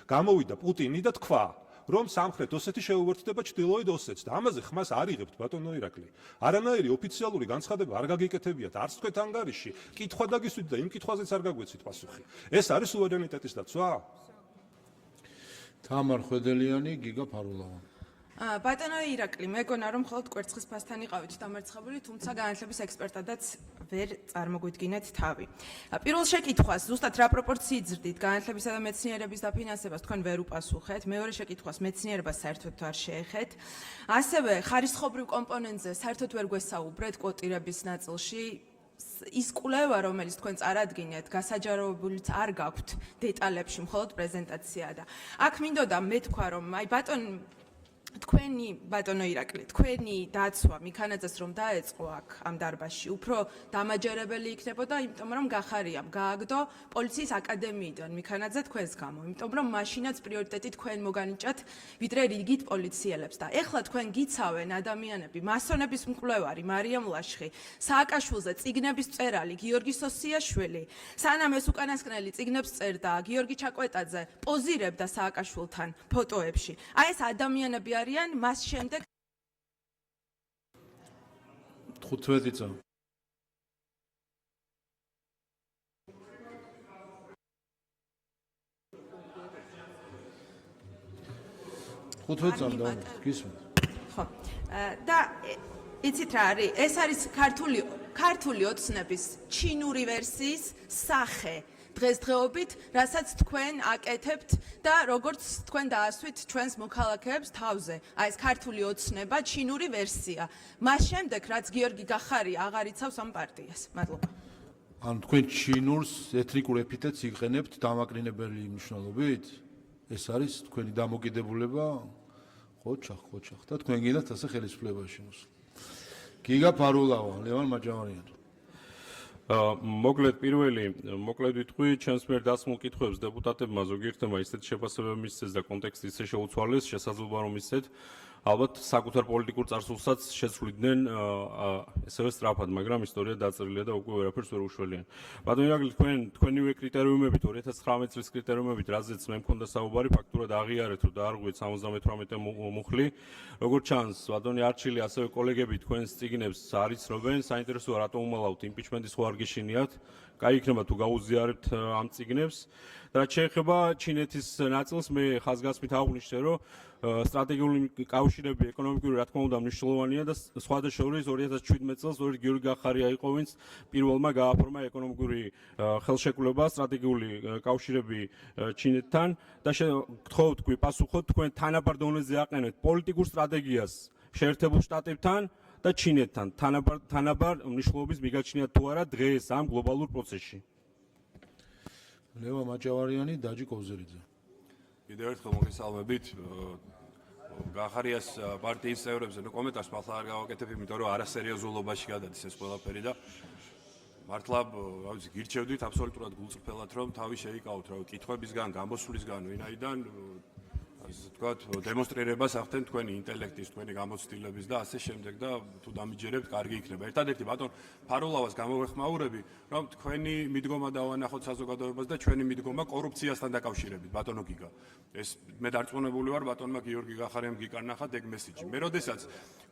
გამოვიდა პუტინი და თქვა, რომ სამხრეთ ოსეთი შეუერთდება ჩრდილოეთ ოსეთს და ამაზე ხმას არ იღებთ ბატონო ირაკლი. არანაირი ოფიციალური განცხადება არ გაგიკეთებიათ არც თქვენ ანგარიში, კითხვა დაგისვით და იმ კითხვაზეც არ გაგვეცით პასუხი. ეს არის სუვერენიტეტის დაცვა? თამარ ხვედელიანი, გიგა ფარულავა. ბატონო ირაკლი, მეგონა რომ მხოლოდ კვერცხის ფასთან იყავით დამარცხებული, თუმცა განათლების ექსპერტადაც ვერ წარმოგვიდგინეთ თავი. პირველ შეკითხვას, ზუსტად რა პროპორციით ზრდით განათლებისა და მეცნიერების დაფინანსებას თქვენ ვერ უპასუხეთ. მეორე შეკითხვას, მეცნიერებას საერთოდ არ შეეხეთ. ასევე ხარისხობრივ კომპონენტზე საერთოდ ვერ გვესაუბრეთ კვოტირების ნაწილში. ის კვლევა, რომელიც თქვენ წარადგინეთ, გასაჯაროებულიც არ გაქვთ დეტალებში, მხოლოდ პრეზენტაცია და აქ მინდოდა მეთქვა, რომ აი ბატონ თქვენი ბატონო ირაკლი, თქვენი დაცვა მიქანაძეს რომ დაეწყო აქ ამ დარბაზში, უფრო დამაჯერებელი იქნებოდა, იმიტომ რომ გახარია, გააგდო პოლიციის აკადემიიდან მიქანაძე თქვენს გამო, იმიტომ რომ მაშინაც პრიორიტეტი თქვენ მოგანიჭათ, ვიდრე რიგით პოლიციელებს და ეხლა თქვენ გიცავენ ადამიანები, მასონების მკვლევარი მარიამ ლაშხი, სააკაშვილზე წიგნების მწერალი გიორგი სოსიაშვილი, სანამ ეს უკანასკნელი წიგნებს წერდა, გიორგი ჩაკვეტაძე პოზირებდა სააკაშვილთან ფოტოებში. აი ეს ადამიანები არიან მას შემდეგ 15 წამი. გისმენთ. ხო. და იცით რა არის? ეს არის ქართული ოცნების ჩინური ვერსიის სახე. დღესდღეობით, რასაც თქვენ აკეთებთ და როგორც თქვენ დაასვით ჩვენს მოქალაქეებს თავზე. აი ეს ქართული ოცნება, ჩინური ვერსია. მას შემდეგ, რაც გიორგი გახარია აღარ იცავს ამ პარტიას. მადლობა. ანუ თქვენ ჩინურს ეთნიკურ ეპითეტს იყენებთ დამაკნინებელი მნიშვნელობით? ეს არის თქვენი დამოკიდებულება? ხოჩახ და თქვენ გინდათ ასე ხელისუფლებაში მოსვლა. გიგა ფარულავა, ლევან მაჯავარიანი. მოკლედ პირველი მოკლედ ვიტყვი ჩემს მიერ დასმულ კითხვებს დეპუტატებმა ზოგიერთმა ისეთ შეფასებები მისცეს და კონტექსტი ისე შეუცვალეს შესაძლოა რომ ისეთ ალბათ საკუთარ პოლიტიკურ წარსულსაც შეცვლიდნენ ესევე სწრაფად, მაგრამ ისტორია დაწერილია და უკვე ვერაფერს ვერ უშველიან. ბატონო ირაკლი, თქვენივე კრიტერიუმებით 2019 წლის კრიტერიუმებით, რაზეც მე მქონდა საუბარი, ფაქტურად აღიარეთ, რომ დაარღვით 78 მუხლი. როგორც ჩანს, ბატონი არჩილი, ასევე კოლეგები თქვენს წიგნებს არ იცნობენ, საინტერესოა რატომ უმალავთ იმპიჩმენტის ხო არ გეშინიათ? კაი იქნება თუ გაუზიარებთ ამ წიგნებს. და რაც შეეხება ჩინეთის ნაწილს, მე ხაზგასმით აღვნიშნე, რომ სტრატეგიული კავშირები ეკონომიკური რა თქმა უნდა მნიშვნელოვანია და სხვადასხვა 2017 წელს ორი გიორგი გახარია იყო, ვინც პირველმა გააფორმა ეკონომიკური ხელშეკრულება სტრატეგიული კავშირები ჩინეთთან და გთხოვთ გვიპასუხოთ თქვენ თანაბარ დონეზე აყენეთ პოლიტიკურ სტრატეგიას შეერთებულ შტატებთან და ჩინეთთან თანაბარ მნიშვნელობის მიგაჩნიათ თუ არა დღეს ამ გლობალურ პროცესში. ლევა მაჭავარიანი, დაჯი კოზერიძე. კიდევ ერთხელ მოგესალმებით. გახარიას პარტიის წევრებზე კომენტარს მართლა არ გავაკეთებ, იმიტომ რომ არასერიოზულობაში გადადის ეს ყველაფერი და მართლა, რა ვიცი, გირჩევდით აბსოლუტურად გულწრფელად, რომ თავი შეიკავოთ, რა ვიცი, კითხვებისგან, გამოსვლისგან, ვინაიდან ასე ვთქვათ, დემონსტრირებას ახდენ თქვენი ინტელექტის, თქვენი გამოცდილების და ასე შემდეგ და თუ დამიჯერებთ, კარგი იქნება. ერთადერთი ბატონ ფარულავას გამოვეხმაურები, რომ თქვენი მიდგომა დავანახოთ საზოგადოებას და ჩვენი მიდგომა კორუფციასთან დაკავშირებით, ბატონო გიგა. ეს მე დარწმუნებული ვარ, ბატონმა გიორგი გახარიამ გიკარნახათ ეგ მესიჯი. მე როდესაც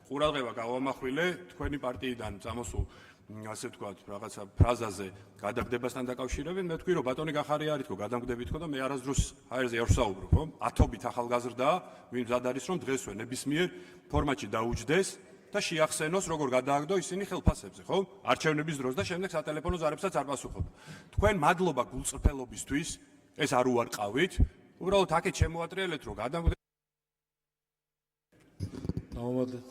ყურადღება გავამახვილე თქვენი პარტიიდან წამოსულ ასე ვთქვათ, რაღაცა ფრაზაზე გადაგდებასთან დაკავშირებით, მე ვთქვი, რომ ბატონი გახარია არის თქო, გადამგდებით თქო და მე არასდროს აერზე არ ვსაუბრობ, ხო? ათობით ახალგაზრდა, ვინ მზად არის რომ დღესვე ნებისმიერ ფორმატში დაუჯდეს და შეახსენოს როგორ გადააგდო ისინი ხელფასებზე, ხო? არჩევნების დროს და შემდეგ სატელეფონო ზარებსაც არ პასუხობ. თქვენ მადლობა გულწრფელობისთვის, ეს არ უარყავით. უბრალოდ აქეთ შემოატრიალეთ, რომ გადამგდებით დავამატეთ.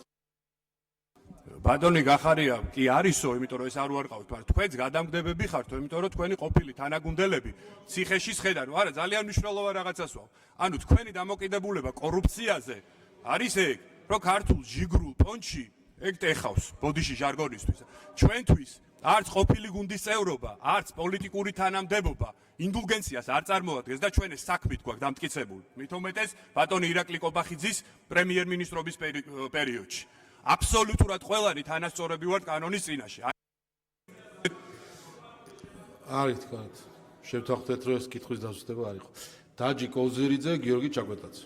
ბატონი გახარია კი არისო, იმიტომ რომ ეს არ უარყავთ, მაგრამ თქვენც გადამგდებები ხართ, იმიტომ რომ თქვენი ყოფილი თანაგუნდელები ციხეში სხედან, არა ძალიან მნიშვნელოვან რაღაცას ვაო. ანუ თქვენი დამოკიდებულება კორუფციაზე არის ეგ, რომ ქართულ ჟიგრულ პონჩი ეგ ტეხავს ბოდიში ჟარგონისთვის. ჩვენთვის არც ყოფილი გუნდის წევრობა, არც პოლიტიკური თანამდებობა ინდულგენციას არ წარმოადგენს და ჩვენ ეს საქმით გვაქვს დამტკიცებული. მით უმეტეს ბატონი ირაკლი კობახიძის პრემიერ-მინისტრობის პერიოდში. აბსოლუტურად ყველანი თანასწორები ვართ კანონის წინაშე. არის თქვათ. შევთანხმდეთ, რომ ეს კითხვის დასუსტება არ იყო. დაჯი კოზერიძე, გიორგი ჩაკვეტაძე.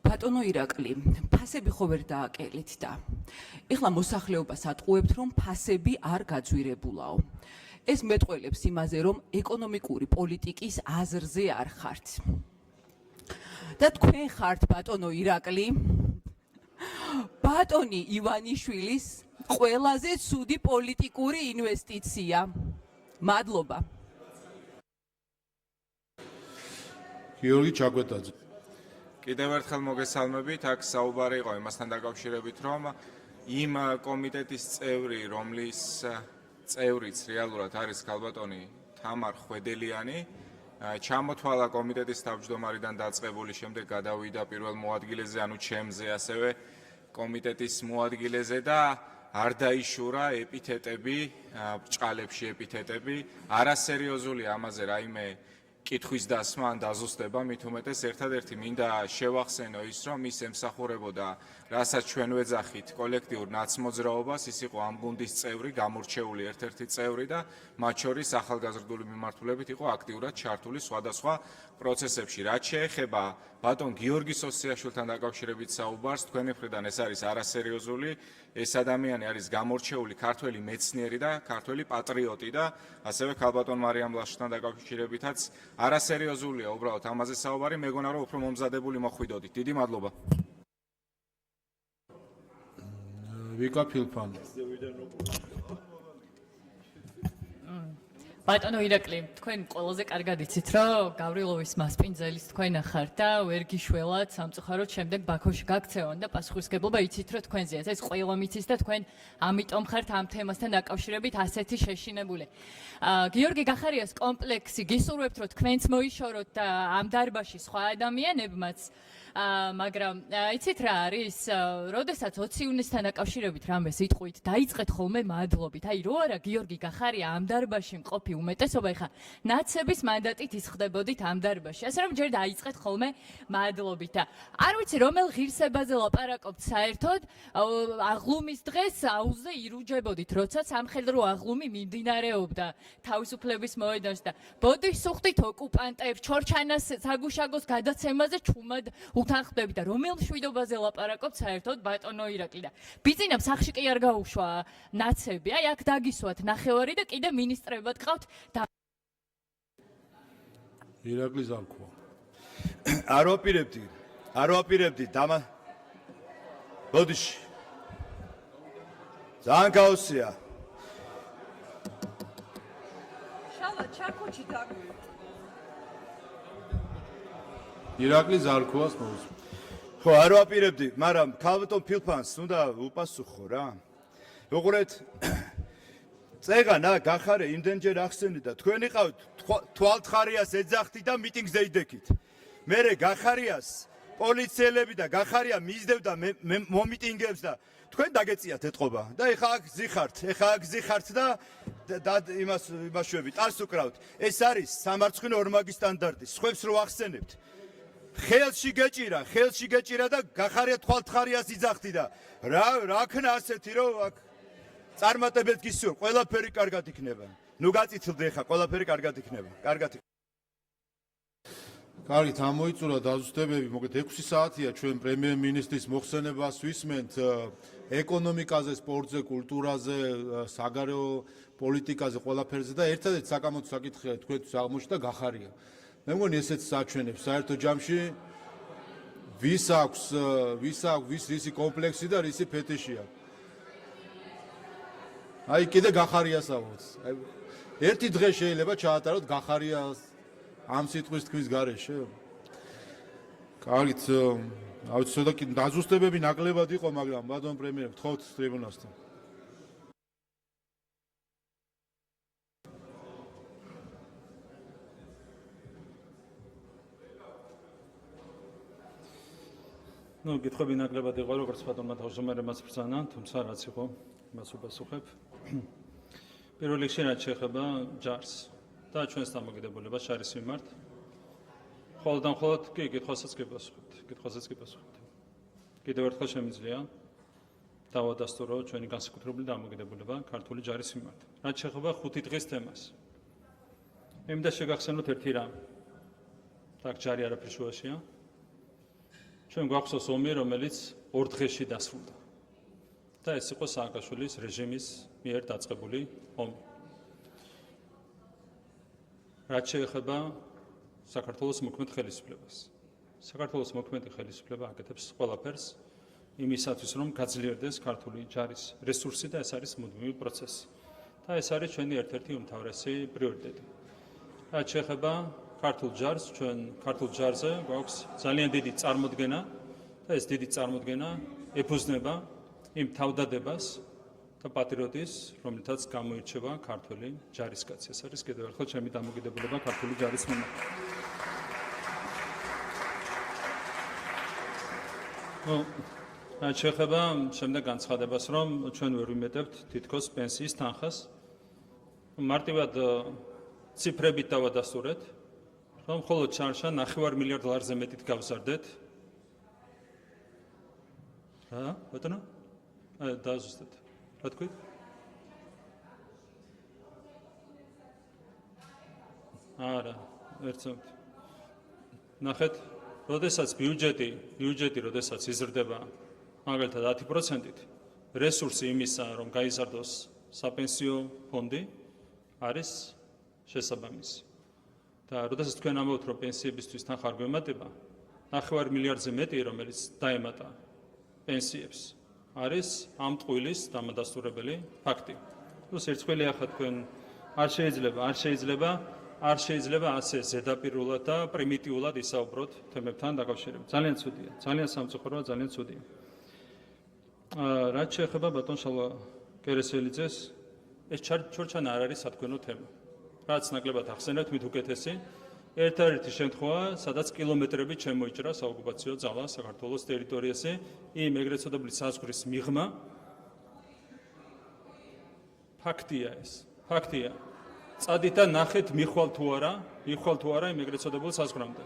ბატონო ირაკლი, ფასები ხო ვერ დააკელით და ეხლა მოსახლეობას ატყუებთ, რომ ფასები არ გაძვირებულაო. ეს მეტყველებს იმაზე, რომ ეკონომიკური პოლიტიკის აზრზე არ ხართ. და თქვენ ხართ, ბატონო ირაკლი, ბატონი ივანიშვილის ყველაზე ცუდი პოლიტიკური ინვესტიცია. მადლობა. გიორგი ჩაკვეტაძე. კიდევ ერთხელ მოგესალმებით, აქ საუბარი იყო იმასთან დაკავშირებით, რომ იმ კომიტეტის წევრი, რომლის წევრიც რეალურად არის ქალბატონი თამარ ხვედელიანი, ჩამოთვალა კომიტეტის თავმჯდომარიდან დაწყებული, შემდეგ გადავიდა პირველ მოადგილეზე, ანუ ჩემზე, ასევე კომიტეტის მოადგილეზე და არ დაიშურა ეპითეტები, ბრჭყალებში ეპითეტები, არასერიოზული ამაზე რაიმე კითხვის დასმა ან დაზუსტება, მით უმეტეს ერთადერთი მინდა შევახსენო ის, რომ ის ემსახურებოდა, რასაც ჩვენ ვეძახით კოლექტიურ ნაცმოძრაობას, ის იყო ამ გუნდის წევრი, გამორჩეული ერთ-ერთი წევრი და მათ შორის ახალგაზრდული მიმართულებით იყო აქტიურად ჩართული სხვადასხვა პროცესებში. რაც შეეხება ბატონ გიორგი სოსიაშვილთან დაკავშირებით საუბარს, თქვენი მხრიდან ეს არის არასერიოზული, ეს ადამიანი არის გამორჩეული ქართველი მეცნიერი და ქართველი პატრიოტი და ასევე ქალბატონ მარიამ ლაშთან დაკავშირებითაც არასერიოზულია უბრალოდ ამაზე საუბარი, მეგონა რომ უფრო მომზადებული მოხვიდოდით. დიდი მადლობა. ვიკა ფილფან. ბატონო ირაკლი, თქვენ ყველაზე კარგად იცით, რომ გავრილოვის მასპინძელის თქვენ ახართ და ვერ გიშველათ სამწუხაროდ შემდეგ ბაქოში გაქცევან და პასუხისგებლობა იცით, რომ თქვენზეა. ეს ყველა მიცის და თქვენ ამიტომ ხართ ამ თემასთან დაკავშირებით ასეთი შეშინებული. გიორგი გახარიას კომპლექსი გისურვებთ, რომ თქვენც მოიშოროთ და ამ დარბაზში სხვა ადამიანებმაც მაგრამ იცით რა არის, როდესაც 20 ივნისთან დაკავშირებით რამე სიტყვით დაიწყეთ ხოლმე მადლობით. აი რო არა გიორგი გახარია ამ დარბაზში მყოფი უმეტესობა, ეხა ნაცების მანდატით ისხდებოდით ამ დარბაზში. ასე რომ ჯერ დაიწყეთ ხოლმე მადლობით და არ ვიცი რომელ ღირსებაზე ლაპარაკობთ საერთოდ, აღლუმის დღეს აუზზე ირუჯებოდით, როცა სამხედრო აღლუმი მიმდინარეობდა თავისუფლების მოედანში და ბოდიშს უხდით ოკუპანტებს, ჩორჩანას საგუშაგოს გადაცემაზე ჩუმად უთანხმდებით და რომელ მშვიდობაზე ლაპარაკობთ საერთოდ ბატონო ირაკლი და ბიძინამ სახში კი არ გაუშვა ნაცები. აი აქ დაგისვათ ნახევარი და კიდე მინისტრებად ყავთ და ირაკლი ზარქვა. არ ვაპირებდი დამა ბოდიში ძალიან გაუსია შალა ჩაქუჩი დაგვი ირაკლი ზარქვას მოუსმენთ. ხო, არ ვაპირებდი, მაგრამ ქალბატონ ფილფანს უნდა უპასუხო რა. უყურეთ, წეგანა გახარე იმდენჯერ ახსენე და თქვენ იყავთ თვალთხარიას ეძახთი და მიტინგზე იდექით. მერე გახარიას პოლიციელები და გახარია მისდევდა მომიტინგებს და თქვენ დაგეწიათ ეთყობა და ეხა აქ ზიხართ და იმას შვებით, ტარს უკრავთ. ეს არის სამარცხვინო ორმაგი სტანდარტი. სხვებს რო ახსენებთ. ხელში გეჭირა და გახარია თვალთხარიას იძახთი და რა ქნა ასეთი რომ აქ წარმატებად გისურვ, ყველაფერი კარგად იქნება. ნუ გაწითლდე ხა, ყველაფერი კარგად იქნება. კარგად. კარგით, ამოიწურა დაზუსტებები, მოკლედ 6 საათია ჩვენ პრემიერ-მინისტრის მოხსენებას ვისმენთ ეკონომიკაზე, სპორტზე, კულტურაზე, საგარეო პოლიტიკაზე, ყველაფერზე და ერთადერთი საკამათო საკითხია თქვენთვის აღმოჩნდა გახარია. მე მგონი ესეც საჩვენებს საერთო ჯამში ვის აქვს რისი კომპლექსი და რისი ფეტიში აქვს. აი კიდე გახარიას ავუც. ერთი დღე შეიძლება ჩაატაროთ გახარიას ამ სიტყვის თქვის გარეშე. კარგით, ავიც ცოტა დაზუსტებები ნაკლებად იყო, მაგრამ ბატონ პრემიერ, გთხოვთ ტრიბუნასთან. ნუ კითხვები ნაკლებად იყო, როგორც ბატონმა თავმჯდომარემაც ბრძანა, თუმცა რაც იყო, იმას უპასუხებ. პირველ რიგში რაც შეეხება ჯარს და ჩვენს დამოკიდებულებას შარის მიმართ. მხოლოდ კი კითხვასაც კი პასუხებთ. კიდევ ერთხელ შემიძლია დავადასტურო ჩვენი განსაკუთრებული დამოკიდებულება ქართული ჯარის მიმართ. რაც შეეხება 5 დღის თემას. მე მინდა შეგახსენოთ ერთი რამ. так ჯარი არაფერ შუაშია. ჩვენ გვახსოვს ომი, რომელიც 2 დღეში დასრულდა. და ეს იყო სააკაშვილის რეჟიმის მიერ დაწყებული ომი. რაც შეეხება საქართველოს მოქმედ ხელისუფლებას. საქართველოს მოქმედი ხელისუფლება აკეთებს ყველაფერს იმისათვის, რომ გაძლიერდეს ქართული ჯარის რესურსი და ეს არის მუდმივი პროცესი. და ეს არის ჩვენი ერთ-ერთი უმთავრესი პრიორიტეტი. რაც შეეხება ქართულ ჯარს, ჩვენ ქართულ ჯარზე გვაქვს ძალიან დიდი წარმოდგენა და ეს დიდი წარმოდგენა ეფუძნება იმ თავდადებას და პატრიოტის, რომლითაც გამოირჩევა ქართველი ჯარისკაცი. ეს არის კიდევ ერთხელ ჩემი დამოკიდებულება ქართული ჯარის მიმართ. შეეხება შემდეგ განცხადებას, რომ ჩვენ ვერ ვიმეტებთ თითქოს პენსიის თანხას. მარტივად ციფრებით დავადასტურეთ, რომ მხოლოდ შანშან $9 მილიარდზე მეტით გავზარდეთ. რა, ბატონო? დააზუსტეთ. რა თქვით? არა, ერთსავთ. ნახეთ, როდესაც ბიუჯეტი როდესაც იზრდება მაგალითად 10%-ით, რესურსი იმისა, რომ გაიზარდოს საპენსიო ფონდი, არის შესაბამისი. და როდესაც თქვენ ამბობთ, რომ პენსიებისთვის თანხა არ გვემატება, $9 მილიარდზე მეტი, რომელიც დაემატა პენსიებს, არის ამ ტყუილის დამადასტურებელი ფაქტი. პლუს ერთხელი ახლა თქვენ არ შეიძლება ასე ზედაპირულად და პრიმიტიულად ისაუბროთ თემებთან დაკავშირებით. ძალიან ცუდია, ძალიან სამწუხაროა, ძალიან ცუდია. რაც შეეხება ბატონ შალვა კერესელიძეს, ეს ჩორჩანა არ არის სათქვენო თემა. რაც ნაკლებად ახსენებთ, მით უკეთესი, ერთადერთი შემთხვევა, სადაც კილომეტრებით შემოიჭრა საოკუპაციო ძალა საქართველოს ტერიტორიაზე, იმ ეგრეთ წოდებული საზღვრის მიღმა. ფაქტია ეს, ფაქტია. წადით და ნახეთ მიხვალ თუ არა იმ ეგრეთ წოდებულ საზღვრამდე.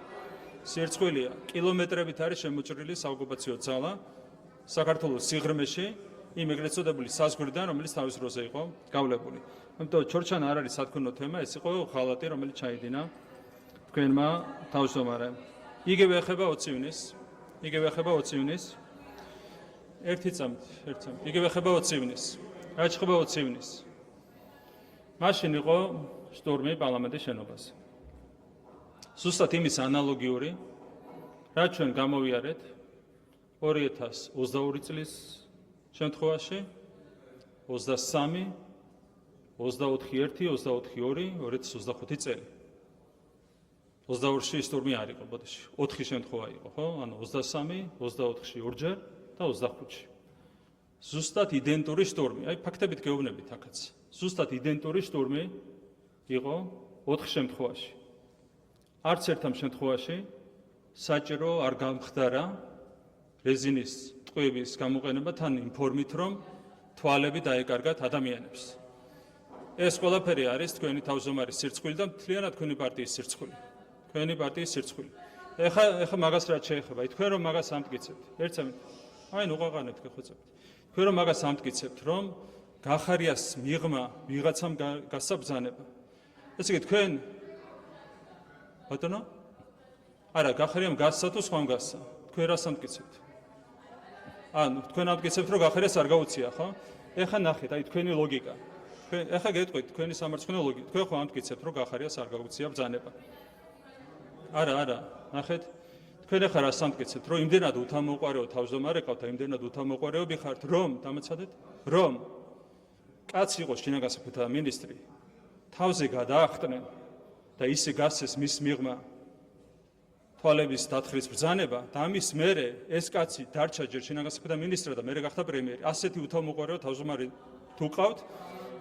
სირცხვილია, კილომეტრებით არის შემოჭრილი საოკუპაციო ძალა საქართველოს სიღრმეში, იმ ეგრეთ წოდებული საზღვრიდან, რომელიც თავის დროზე იყო გავლებული. ამიტომ ჩორჩანა არ არის სათქვენო თემა, ეს იყო ღალატი, რომელიც ჩაიდინა თქვენმა თავმჯდომარემ. იგივე ეხება 20 ივნის. ერთი წამით. იგივე ეხება 20 ივნის. რა შეეხება 20 ივნის? მაშინ იყო შტურმი პარლამენტის შენობაზე. ზუსტად იმის ანალოგიური, რაც ჩვენ გამოვიარეთ 2022 წლის შემთხვევაში, 23, 24, 24, 2025 წელი. 22-ში შტურმი არ იყო, ბოდიში. 4 შემთხვევა იყო, ხო? ანუ 23, 24-ში ორჯერ და 25-ში. ზუსტად იდენტური შტურმი. აი ფაქტებით გეუბნებით აქაც. ზუსტად იდენტური შტურმი იყო 4 შემთხვევაში. არც ერთამ შემთხვევაში საჭირო არ გამხდარა რეზინის ტყვიების გამოყენება თან იმ ფორმით, რომ თვალები დაეკარგათ ადამიანებს. ეს ყველაფერი არის თქვენი თავმჯდომარის სირცხვილი და მთლიანად თქვენი პარტიის სირცხვილი. ეხლა მაგას რაც შეეხება, თქვენ რომ მაგას ამტკიცებთ, ერთსამით. აი ნუ ყაყანებთ გეხოცებთ. თქვენ რომ მაგას ამტკიცებთ, რომ გახარიას მიღმა ვიღაცამ გასაბრძანება. ესე იგი თქვენ ბატონო? არა, გახარიამ გასცა თუ სხვამ გასცა. თქვენ რას ამტკიცებთ? ანუ თქვენ ამტკიცებთ, რომ გახარიას არ გაუწია, ხო? ეხლა ნახეთ, აი თქვენი ლოგიკა. ეხლა გეტყვით თქვენი სამარცხინო ლოგიკა. თქვენ ხო ამტკიცებთ, რომ გახარიას არ გაუწია ბრძანება. არა, ნახეთ. თქვენ ახლა რას ამტკიცებთ, რომ იმდენად უთამოყარეო თავმჯდომარე ყავთ, იმდენად უთამოყარეობი ხართ, რომ დამეცადეთ, რომ კაცი იყო შინაგან საქმეთა მინისტრი, თავზე გადაახტნენ და ისე გასცეს მის მიღმა თვალების დათხრის ბრძანება და ამის მერე ეს კაცი დარჩა ჯერ შინაგან საქმეთა მინისტრად და მერე გახდა პრემიერი. ასეთი უთამოყარეო თავმჯდომარე თუ ყავთ,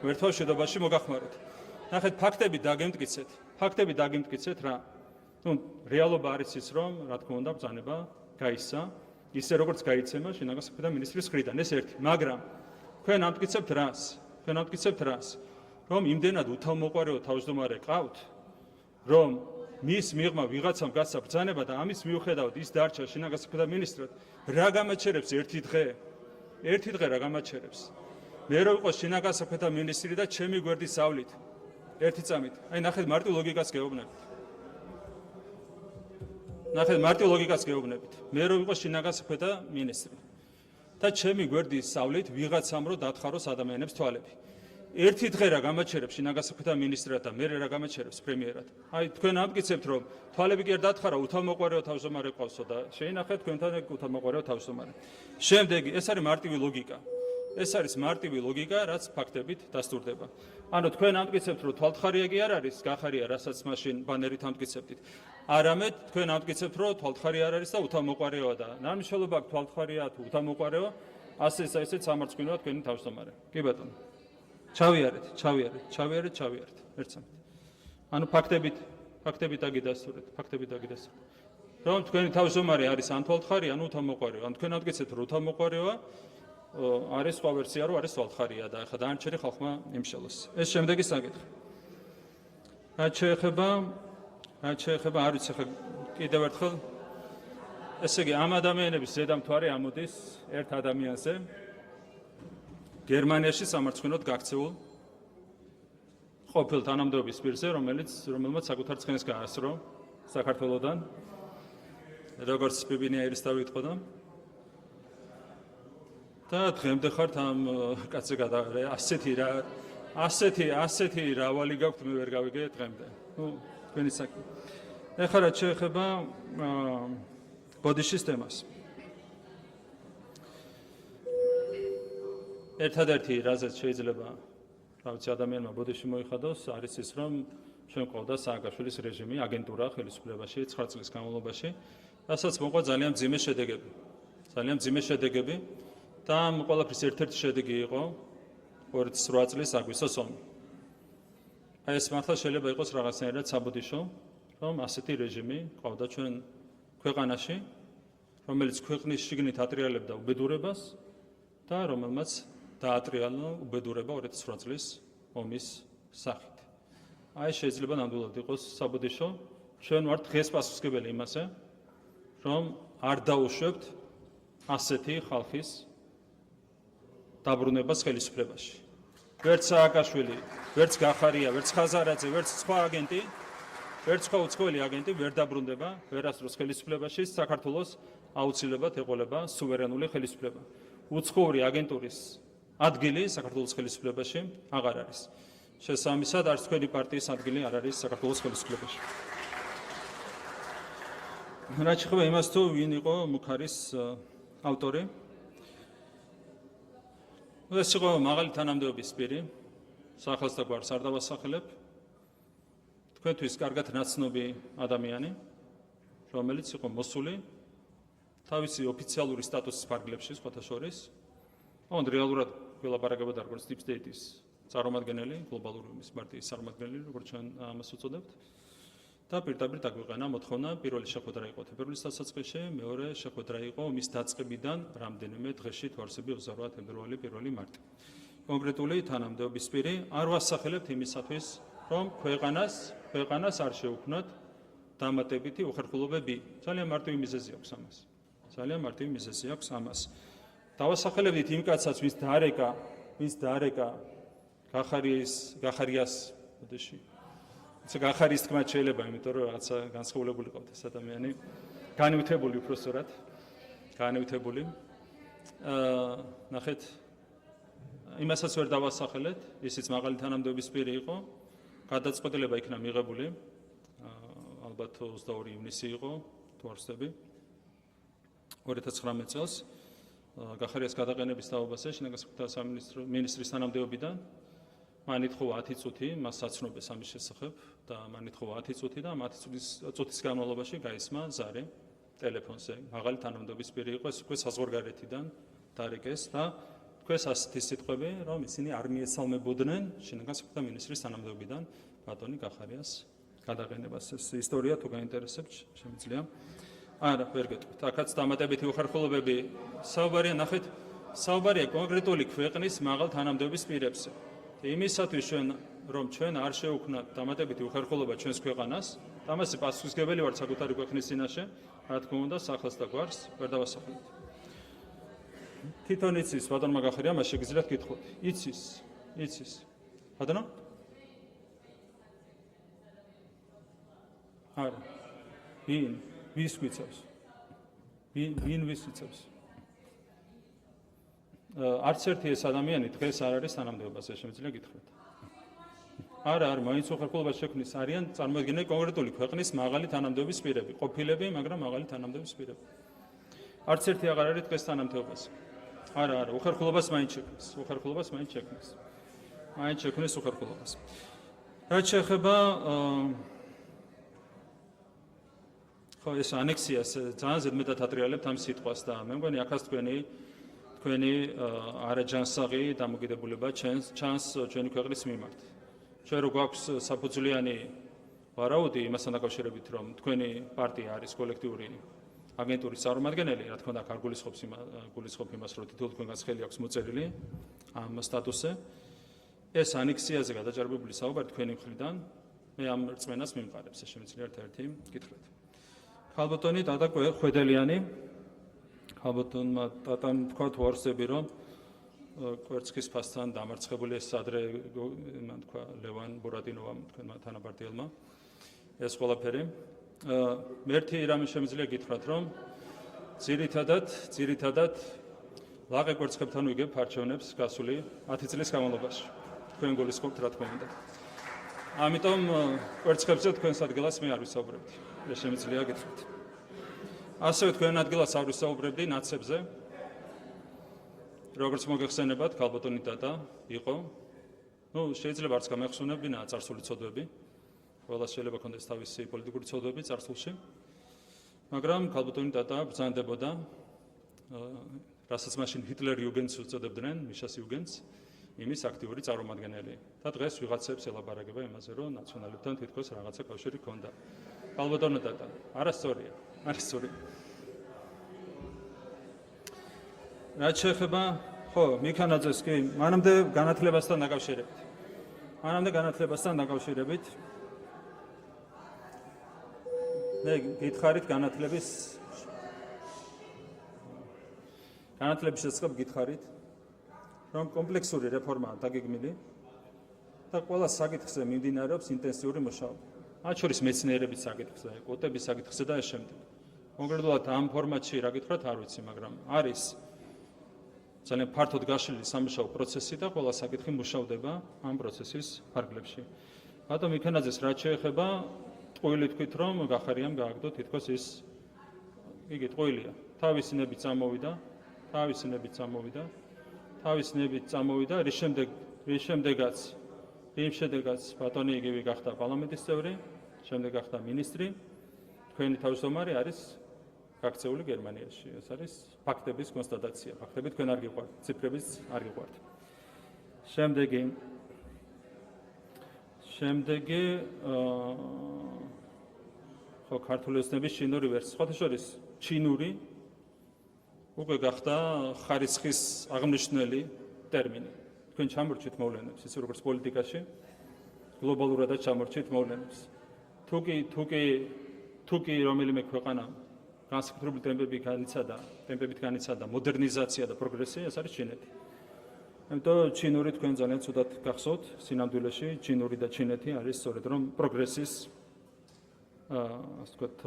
ერთვარ შედობაში მოგახმაროთ. ნახეთ, ფაქტები დაგემტკიცეთ რა. ნუ რეალობა არის ის, რომ რა თქმა უნდა ბრძანება გაისცა, ისე როგორც გაიცემა შინაგან საქმეთა მინისტრის მხრიდან, ეს ერთი, მაგრამ თქვენ ამტკიცებთ რას? რომ იმდენად უთამოყარეო თავმჯდომარე ყავთ, რომ მის მიღმა ვიღაცამ გასცა ბრძანება და ამის მიუხედავად ის დარჩა შინაგან საქმეთა მინისტრად, რა გამაჩერებს ერთი დღე რა გამაჩერებს? მე რო ვიყო შინაგან საქმეთა მინისტრი და ჩემი გვერდის ავლით ერთი წამით. აი ნახეთ, მარტივ ლოგიკას გეუბნებით. მე რო ვიყო შინაგან საქმეთა მინისტრი და ჩემი გვერდის ავლით ვიღაცამ რო დათხაროს ადამიანებს თვალები. ერთი დღე რა გამაჩერებს შინაგან საქმეთა მინისტრად და მერე რა გამაჩერებს პრემიერად. აი თქვენ ამტკიცებთ, რომ თვალები კი არ დათხარა, უთამოყარეო თავმჯდომარე ყავსო და შეინახეთ თქვენთან უთამოყარეო თავმჯდომარე. შემდეგი, ეს არის მარტივი ლოგიკა, რაც ფაქტებით დასტურდება. ანუ თქვენ ამტკიცებთ, რომ თვალთხარია კი არ არის, გახარია, რასაც მაშინ ბანერით ამტკიცებდით. არამედ თქვენ ამტკიცებთ, რომ თვალთხარი არ არის და უთამოყარეოა და ნამშრომლობა თვალთხარია თუ უთამოყარეო, ასე ისეთ სამარცხვინოა თქვენი თავმჯდომარე. კი ბატონო. ჩავიარეთ. ერთსამით. ანუ ფაქტებით აგიდასტურეთ. რომ თქვენი თავმჯდომარე არის ან თვალთხარი, ან უთამოყარიო. ან თქვენ ამტკიცეთ, რომ უთამოყარიოა, არის სხვა ვერსია, რომ არის თვალთხარია და ახლა დანარჩენი ხალხმა იმშალოს. ეს შემდეგი საკითხი. რაც შეეხება, არ ვიცი ხა კიდევ ერთხელ ესე იგი ამ ადამიანების ზედამთვარე ამოდის ერთ ადამიანზე გერმანიაში სამარცხვინოდ გაქცეულ ყოფილ თანამდებობის პირზე, რომელმაც საკუთარ ცხენს გაასრო საქართველოსდან, როგორც ბიბინია ერისთავი იტყოდა. და დღემდე ხართ ამ კაცზე გადააღრე, ასეთი რავალი გაქვთ, მე ვერ გავიგე დღემდე. თქვენი საქმე. ეხლა რაც შეეხება ბოდიშის თემას. ერთადერთი რაზეც შეიძლება ადამიანმა ბოდიში მოიხადოს, არის ის, რომ ჩვენ ყავდა სააკაშვილის რეჟიმი, აგენტურა ხელისუფლებაში 9 წლის განმავლობაში, რასაც მოყვა ძალიან მძიმე შედეგები და ამ ყველაფრის ერთ-ერთი შედეგი იყო 28 წლის აგვისტოს ომი. აი ეს მართლა შეიძლება იყოს რაღაცნაირად საბოდიშო, რომ ასეთი რეჟიმი ყავდა ჩვენ ქვეყანაში, რომელიც ქვეყნის შიგნით ატრიალებდა უბედურებას და რომელმაც დაატრიალა უბედურება 28 წლის ომის სახით. აი შეიძლება ნამდვილად იყოს საბოდიშო, ჩვენ ვართ დღეს პასუხისმგებელი იმაზე, რომ არ დაუშვებთ ასეთი ხალხის დაბრუნებას ხელისუფლებაში. ვერც სააკაშვილი, ვერც გახარია, ვერც ხაზარაძე, ვერც სხვა აგენტი, ვერც სხვა უცხოელი აგენტი ვერ დაბრუნდება ვერასდროს ხელისუფლებაში, საქართველოს აუცილებლად ეყოლება სუვერენული ხელისუფლება. უცხოური აგენტურის ადგილი საქართველოს ხელისუფლებაში აღარ არის. შესაბამისად, არც თქვენი პარტიის ადგილი არ არის საქართველოს ხელისუფლებაში. რაც შეეხება იმას, თუ ვინ იყო მუქარის ავტორი, ეს იყო მაღალი თანამდებობის პირი, სახელს და გვარს არ დავასახელებ, თქვენთვის კარგად ნაცნობი ადამიანი, რომელიც იყო მოსული თავისი ოფიციალური სტატუსის ფარგლებში, სხვათა შორის, ოღონდ რეალურად ველაპარაკებოდა როგორც Deep State-ის წარმომადგენელი, გლობალური ომის პარტიის წარმომადგენელი, როგორც ჩვენ ამას უწოდებთ. და პირდაპირ დაგვიყენა მოთხოვნა პირველი შეხვედრა იყო თებერვლის დასაწყისში, მეორე შეხვედრა იყო ომის დაწყებიდან რამდენიმე დღეში თვარსები 28 თებერვალი 1 მარტი. კონკრეტული თანამდებობის პირი არ ვასახელებთ იმისათვის, რომ ქვეყანას არ შეუქმნათ დამატებითი უხერხულობები. ძალიან მარტივი მიზეზი აქვს ამას. დავასახელებდით იმ კაცსაც, ვის დარეკა გახარიას მოდეში. გახარის თქმა შეიძლება, იმიტომ რომ რაღაცა განსხვავებული ყავთ ეს ადამიანი, განივთებული უпроსტად, ნახეთ, იმასაც ვერ დავასახელეთ, ისიც მაღალი თანამდებობის პირი იყო, გადაწყვეტილება იქნა მიღებული, ალბათ 22 ივნისი იყო, თვარსები, 2019 წელს, გახარიას გადაყენების თაობაზე, შინაგან საქმეთა სამინისტრის თანამდებობიდან, მან ითხოვა 10 წუთი, მას საცნობეს ამის შესახებ და მან ითხოვა 10 წუთი და 10 წუთის განმავლობაში გაისმა ზარი ტელეფონზე. მაღალი თანამდებობის პირი იყო, ეს უკვე საზღვარგარეთიდან დარეკეს და თქვენს ასეთი სიტყვები, რომ ისინი არ მიესალმებოდნენ შინაგან საქმეთა მინისტრის თანამდებობიდან ბატონი გახარიას გადაყენებას. ეს ისტორია თუ გაინტერესებთ, შემიძლია. არა, ვერ გეტყვით. აქაც დამატებითი უხერხულობები საუბარია, ნახეთ, საუბარია კონკრეტული ქვეყნის მაღალ თანამდებობის პირებზე. იმისათვის რომ ჩვენ არ შევუქმნათ დამატებითი უხერხულობა ჩვენს ქვეყანას, ამაზე პასუხისმგებელი ვართ საკუთარი ქვეყნის წინაშე, რა თქმა უნდა, სახელს და გვარს ვერ დავასახელებთ. თვითონ იცის ბატონმა გახარია, მას შეგიძლიათ გითხოთ. იცის. ბატონო? არა. ვის გვიცავს? ვინ ვის იცავს? არც ერთი ეს ადამიანი დღეს არ არის თანამდებობაზე, შემიძლია გითხრათ. არა, მაინც უხერხულობას შექმნის არიან წარმოადგენლები კონკრეტული ქვეყნის მაღალი თანამდებობის პირები, ყოფილები, მაგრამ მაღალი თანამდებობის პირები. არც ერთი აღარ არის დღეს თანამდებობაზე. არა, უხერხულობას მაინც შექმნის. უხერხულობას. რაც შეეხება ეს ანექსიას ძალიან ზედმეტად ატრიალებთ ამ სიტყვას და მე მგონი აქაც თქვენი თქვენი არაჯანსაღი დამოკიდებულება ჩანს ჩვენი ქვეყნის მიმართ. ჩვენ რო გვაქვს საფუძვლიანი ვარაუდი იმასთან დაკავშირებით, რომ თქვენი პარტია არის კოლექტიური აგენტურის წარმომადგენელი, რა თქმა უნდა, არ გულისხმობ იმას, რომ თითოეულ თქვენგანს ხელი აქვს მოწერილი ამ სტატუსზე. ეს ანექსიაზე გადაჭარბებული საუბარი თქვენი მხრიდან მე ამ რწმენას მიმყარებს, ეს შემიძლია ერთ-ერთი კითხვით. ხალბატონი ტატა ხვედელიანი, ხალბატონმა ტატამ თქვა თუ არსები, რომ კვერცხის ფასთან დამარცხებული ეს ადრე მან თქვა ლევან ბორატინოვამ თქვენმა თანაპარტიელმა ეს ყველაფერი. მე ერთი რამე შემიძლია გითხრათ, რომ ძირითადად ლაღე კვერცხებთან ვიგებ არჩევნებს გასული 10 წლის განმავლობაში. თქვენ გულისხმობთ, რა თქმა უნდა. ამიტომ კვერცხებზე თქვენს ადგილას მე არ ვისაუბრებდი. ეს შემიძლია გითხრათ. ასევე თქვენ ადგილას არ ვისაუბრებდი ნაცებზე. როგორც მოგეხსენებათ, ხალბატონი ტატა იყო. შეიძლება არც გამეხსენებინა წარსული ცოდვები. ყველა შეიძლება ქონდეს თავისი პოლიტიკური ცოდვები წარსულში. მაგრამ ხალბატონი ტატა ბრძანდებოდა, რასაც მაშინ ჰიტლერ იუგენდს უწოდებდნენ, მიშას იუგენდს, იმის აქტიური წარმომადგენელი. და დღეს ვიღაცებს ელაპარაკება იმაზე, რომ ნაციონალებთან თითქოს რაღაცა კავშირი ჰქონდა. ხალბატონი ტატა, არასწორია, არასწორი. რაც შეეხება, ხო, მიქანაძეს კი, მანამდე განათლებასთან დაკავშირებით. მე გითხარით განათლების შესახებ გითხარით, რომ კომპლექსური რეფორმაა დაგეგმილი და ყველა საკითხზე მიმდინარეობს ინტენსიური მუშაობა. მათ შორის მეცნიერების საკითხზე, კვოტების საკითხზე და ეს შემდეგ. კონკრეტულად ამ ფორმატში რა გითხრათ, არ ვიცი, მაგრამ არის ძალიან ფართოდ გაშლილი სამუშაო პროცესი და ყველა საკითხი მუშავდება ამ პროცესის ფარგლებში. ბატონ მიქანაძეს რაც შეეხება, ტყუილი თქვით, რომ გახარიამ გააგდო თითქოს ის იგი ტყუილია. თავისი ნებით წამოვიდა, რის შემდეგაც ბატონი იგივე გახდა პარლამენტის წევრი, შემდეგ გახდა მინისტრი, თქვენი თავმჯდომარე არის გაქცეული გერმანიაში. ეს არის ფაქტების კონსტატაცია. ფაქტები თქვენ არ გიყვართ, ციფრებიც არ გიყვართ. შემდეგი ხო, ქართული ოცნების ჩინური ვერსია. სხვათა შორის ჩინური უკვე გახდა ხარისხის აღმნიშვნელი ტერმინი. თქვენ ჩამორჩით მოვლენებს, ისე როგორც პოლიტიკაში, გლობალურადაც ჩამორჩით მოვლენებს. თუ კი რომელიმე ქვეყანა განსაკუთრებული ტემპებით განიცადა მოდერნიზაცია და პროგრესი, ეს არის ჩინეთი. ამიტომ ჩინური თქვენ ძალიან ცუდად გახსოვთ, სინამდვილეში ჩინური და ჩინეთი არის სწორედ რომ პროგრესის ასე ვთქვათ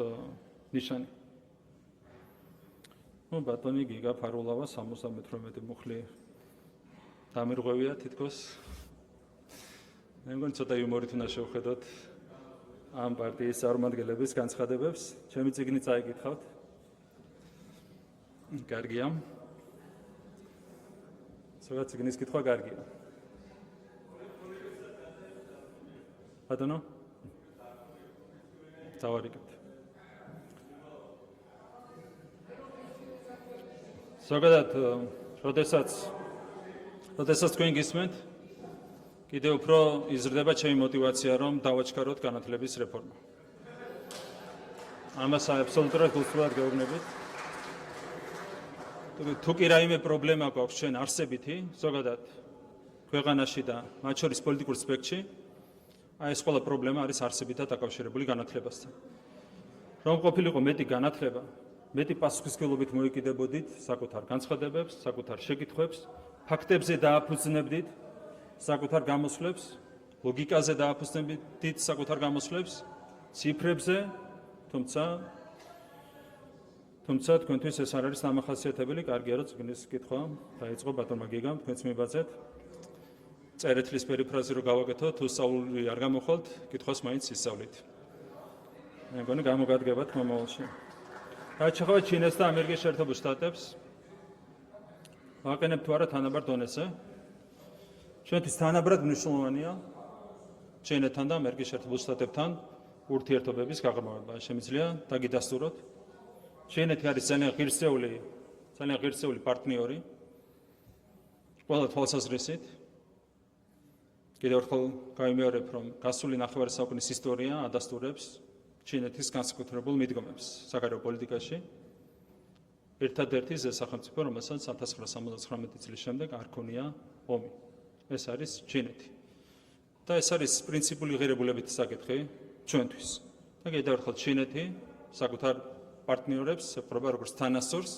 ნიშანი. ბატონი გიგა ფარულავა 78 მუხლი დამირღვევია თითქოს. მე მგონი ცოტა იუმორით უნდა შევხედოთ ამ პარტიის წარმომადგენლების განცხადებებს. ჩემი წიგნი წაიკითხავთ. კარგია. ზოგადად წიგნის კითხვა კარგია. ბატონო? დავარიგებთ. ზოგადად, როდესაც თქვენ გისმენთ, კიდევ უფრო იზრდება ჩემი мотиваცია, რომ დავაჩქაროთ განათლების რეფორმა. ამას აბსოლუტურად გულწრფელად გეუბნებით. თუ კი რაიმე პრობლემა გვაქვს ჩვენ არსებითი, ზოგადად ქვეყანაში და მათ შორის პოლიტიკურ სპექტრში, ეს ყველა პრობლემა არის არსებითად დაკავშირებული განათლებასთან. რომ ყოფილიყო მეტი განათლება, მეტი პასუხისმგებლობით მოიკიდებოდით საკუთარ განცხადებებს, საკუთარ შეკითხვებს, ფაქტებზე დააფუძნებდით საკუთარ გამოსვლებს, ლოგიკაზე დააფუძნებდით საკუთარ გამოსვლებს, ციფრებზე, თუმცა თქვენთვის ეს არ არის დამახასიათებელი, კარგია რომ წიგნის კითხვა დაიწყო ბატონმა გიგამ, თქვენც მიბაძეთ. წერეთლის პერიფრაზი რო გავაკეთოთ, თუ სწავლული არ გამოხვალთ, კითხვას მაინც ისწავლით. მე მგონი გამოგადგებათ მომავალში. რაც შეეხება ჩინეთს და ამერიკის შეერთებულ შტატებს, ვაყენებ თუ არა თანაბარ დონეზე. ჩვენთვის თანაბრად მნიშვნელოვანია ჩინეთთან და ამერიკის შეერთებულ შტატებთან ურთიერთობების გაღრმავება. შემიძლია დაგიდასტუროთ. ჩინეთი არის ძალიან ღირსეული პარტნიორი ყველა თვალსაზრისით კიდევ ერთხელ გავიმეორებ, რომ გასული ნახევარი საუკუნის ისტორია ადასტურებს ჩინეთის განსაკუთრებულ მიდგომებს საგარეო პოლიტიკაში. ერთადერთი ზე სახელმწიფო, რომელსაც 1979 წლის შემდეგ არ ქონია ომი. ეს არის ჩინეთი. და ეს არის პრინციპული ღირებულებითი საკითხი ჩვენთვის. და კიდევ ერთხელ ჩინეთი საკუთარ პარტნიორებს ეხმარება როგორც თანასწორს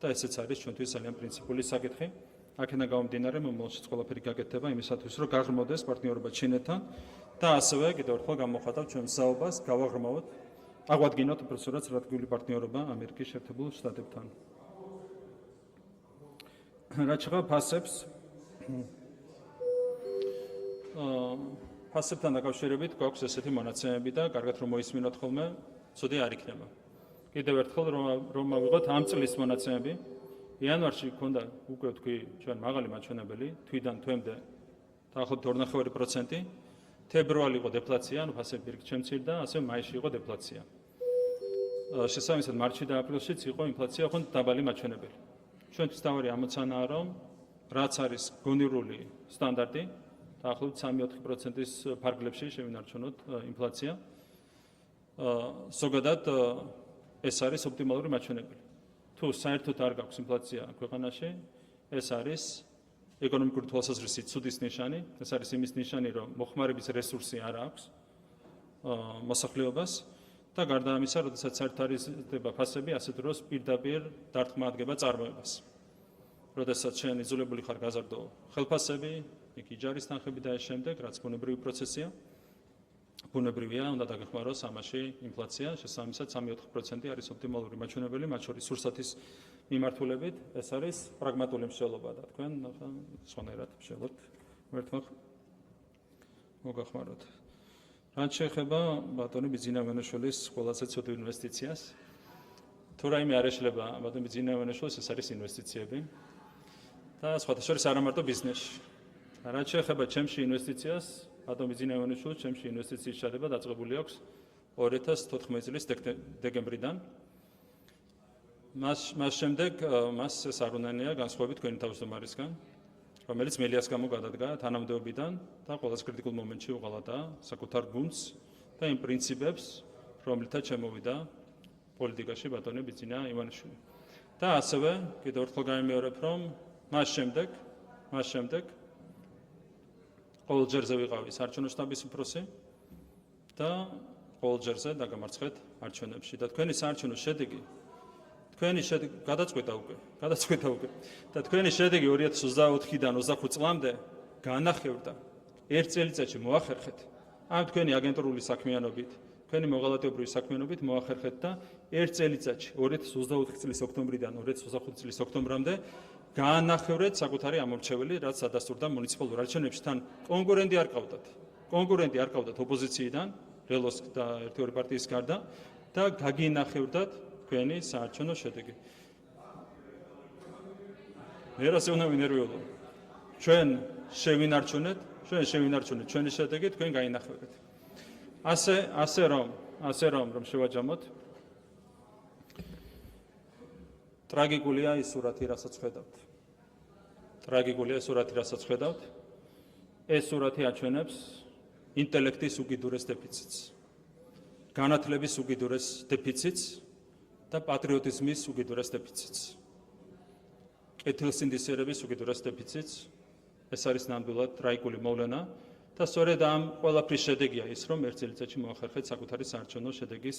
და ესეც არის ჩვენთვის ძალიან პრინციპული საკითხი. აქედან გამომდინარე, მომავალშიც ყველაფერი გაკეთდება იმისათვის, რომ გაღრმავდეს პარტნიორობა ჩინეთთან და ასევე კიდევ ერთხელ გამოხატავთ ჩვენ მსაობას, გავაღრმავოთ, აღვადგინოთ უბრალოდ სტრატეგიული პარტნიორობა ამერიკის შეერთებულ შტატებთან. რაც შეეხება ფასებს, ფასებთან დაკავშირებით გვაქვს ესეთი მონაცემები და კარგად რომ მოისმინოთ ხოლმე, ცუდი არ იქნება. კიდევ ერთხელ რომ ავიღოთ ამ წლის მონაცემები, იანვარში გქონდა უკვე თქვი ჩვენ მაღალი მაჩვენებელი, თვიდან თვემდე დაახლოებით 2.5%, თებერვალი იყო დეფლაცია, ანუ ფასები პირიქით შემცირდა, ასევე მაისში იყო დეფლაცია. შესაბამისად მარტში და აპრილშიც იყო ინფლაცია ხომ დაბალი მაჩვენებელი. ჩვენთვის თავი ამოცანაა, რომ რაც არის გონივრული სტანდარტი, დაახლოებით 3-4%-ის ფარგლებში შევინარჩუნოთ ინფლაცია. ზოგადად ეს არის ოპტიმალური მაჩვენებელი. თუ საერთოდ არ გაქვს ინფლაცია ქვეყანაში, ეს არის ეკონომიკური თვალსაზრისით ცუდის ნიშანი, ეს არის იმის ნიშანი, რომ მოხმარების რესურსი არ აქვს მოსახლეობას და გარდა ამისა, როდესაც საერთოდ არ იზრდება ფასები, ასეთ დროს პირდაპირ დარტყმა ადგება წარმოებას. როდესაც შენ იზოლებული ხარ გაზარდო ხელფასები, იქ იჯარის თანხები და ეს შემდეგ, რაც ბუნებრივი პროცესია, ბუნებრივია, უნდა დაგეხმაროს ამაში ინფლაცია, შესაბამისად 3-4% არის ოპტიმალური მაჩვენებელი, მათ შორის სურსათის მიმართულებით, ეს არის პრაგმატული მსჯელობა და თქვენ სხვანაირად მსჯელობთ, ერთმანეთს მოგახმაროთ. რაც შეეხება ბატონი ბიძინავიანიშვილის ყველაზე ცუდ ინვესტიციას, თუ რაიმე არ ეშლება ბატონი ბიძინავიანიშვილს, ეს არის ინვესტიციები და სხვათა შორის არა მარტო ბიზნესში. რაც შეეხება ჩემში ინვესტიციას, ბატონ ბიძინავიანიშვილს ჩემში ინვესტიციის ჩადება დაწყებული აქვს 2014 წლის დეკემბრიდან. მას შემდეგ მას ეს არ უნანია განსხვავებით თქვენი თავმჯდომარისგან, რომელიც მელიას გამო გადადგა თანამდებობიდან და ყველაზე კრიტიკულ მომენტში უღალატა საკუთარ გუნდს და იმ პრინციპებს, რომლითაც შემოვიდა პოლიტიკაში ბატონი ბიძინავიანიშვილი. და ასევე კიდევ ერთხელ გამიმეორებ, რომ მას შემდეგ ყოველ ჯერზე ვიყავი საარჩევნო შტაბის უფროსი და ყოველ ჯერზე დაგამარცხეთ არჩევნებში და თქვენი საარჩევნო შედეგი გადაწყვეტა უკვე და თქვენი შედეგი 2024-დან 25 წლამდე განახევრდა ერთ წელიწადში მოახერხეთ ამ თქვენი აგენტურული საქმიანობით, თქვენი მოღალატეობრივი საქმიანობით მოახერხეთ და ერთ წელიწადში 2024 წლის ოქტომბრიდან 2025 წლის ოქტომბრამდე განახევრეთ საკუთარი ამორჩეველი, რაც ადასტურდა მუნიციპალურ არჩევნებში. თან კონკურენტი არ ყავდათ ოპოზიციიდან, რელოს და ერთი-ორი პარტიის გარდა და გაგინახევრდათ თქვენი საარჩევნო შედეგი. მე რასე უნდა ვინერვიულო. ჩვენ შევინარჩუნეთ ჩვენი შედეგი, თქვენ გაინახევრეთ. ასე რომ შევაჯამოთ. ტრაგიკულია ის სურათი, რასაც ხედავთ. ეს სურათი აჩვენებს ინტელექტის უკიდურეს დეფიციტს, განათლების უკიდურეს დეფიციტს და პატრიოტიზმის უკიდურეს დეფიციტს. კეთილსინდისიერების უკიდურეს დეფიციტს. ეს არის ნამდვილად ტრაგიკული მოვლენა და სწორედ ამ ყველაფრის შედეგია ის, რომ ერთ წელიწადში მოახერხეთ საკუთარი საარჩევნო შედეგის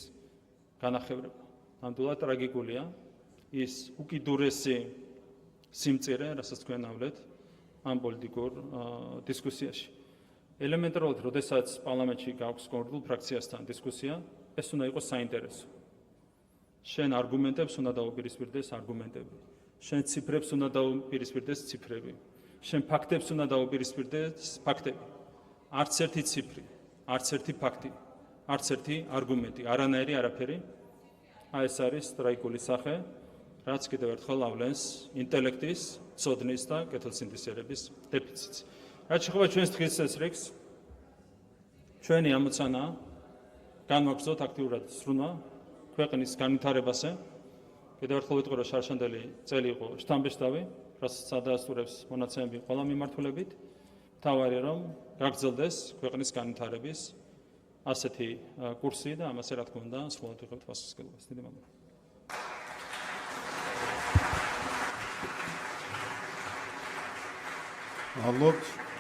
განახევრება. ნამდვილად ტრაგიკულია ის უკიდურესი სიმწირე, რასაც თქვენავლეთ ამ პოლიტიკურ დისკუსიაში. ელემენტარულად, როდესაც პარლამენტში გაქვს კონკრეტულ ფრაქციასთან დისკუსია, ეს უნდა იყოს საინტერესო. შენ არგუმენტებს უნდა დაუპირისპირდეს არგუმენტები. შენ ციფრებს უნდა დაუპირისპირდეს ციფრები. შენ ფაქტებს უნდა დაუპირისპირდეს ფაქტები. არც ერთი ციფრი, არც ერთი ფაქტი, არც ერთი არგუმენტი, არანაირი არაფერი. ეს არის ტრაგიკული სახე, რაც კიდევ ერთხელ ავლენს ინტელექტის, ცოდნის და კეთილსინდისიერების დეფიციტს. რაც შეეხება ჩვენს დღის წესრიგს, ჩვენი ამოცანაა განვაგრძოთ აქტიურად ზრუნვა ქვეყნის განვითარებაზე. კიდევ ერთხელ ვიტყვი, რომ შარშანდელი წელი იყო შთამბეჭდავი, რასაც ადასტურებს მონაცემები ყველა მიმართულებით. მთავარი რომ გაგრძელდეს ქვეყნის განვითარების ასეთი კურსი და ამაზე რა თქმა უნდა სრულად ვიღებთ პასუხისმგებლობას. დიდი მადლობა. მადლობთ.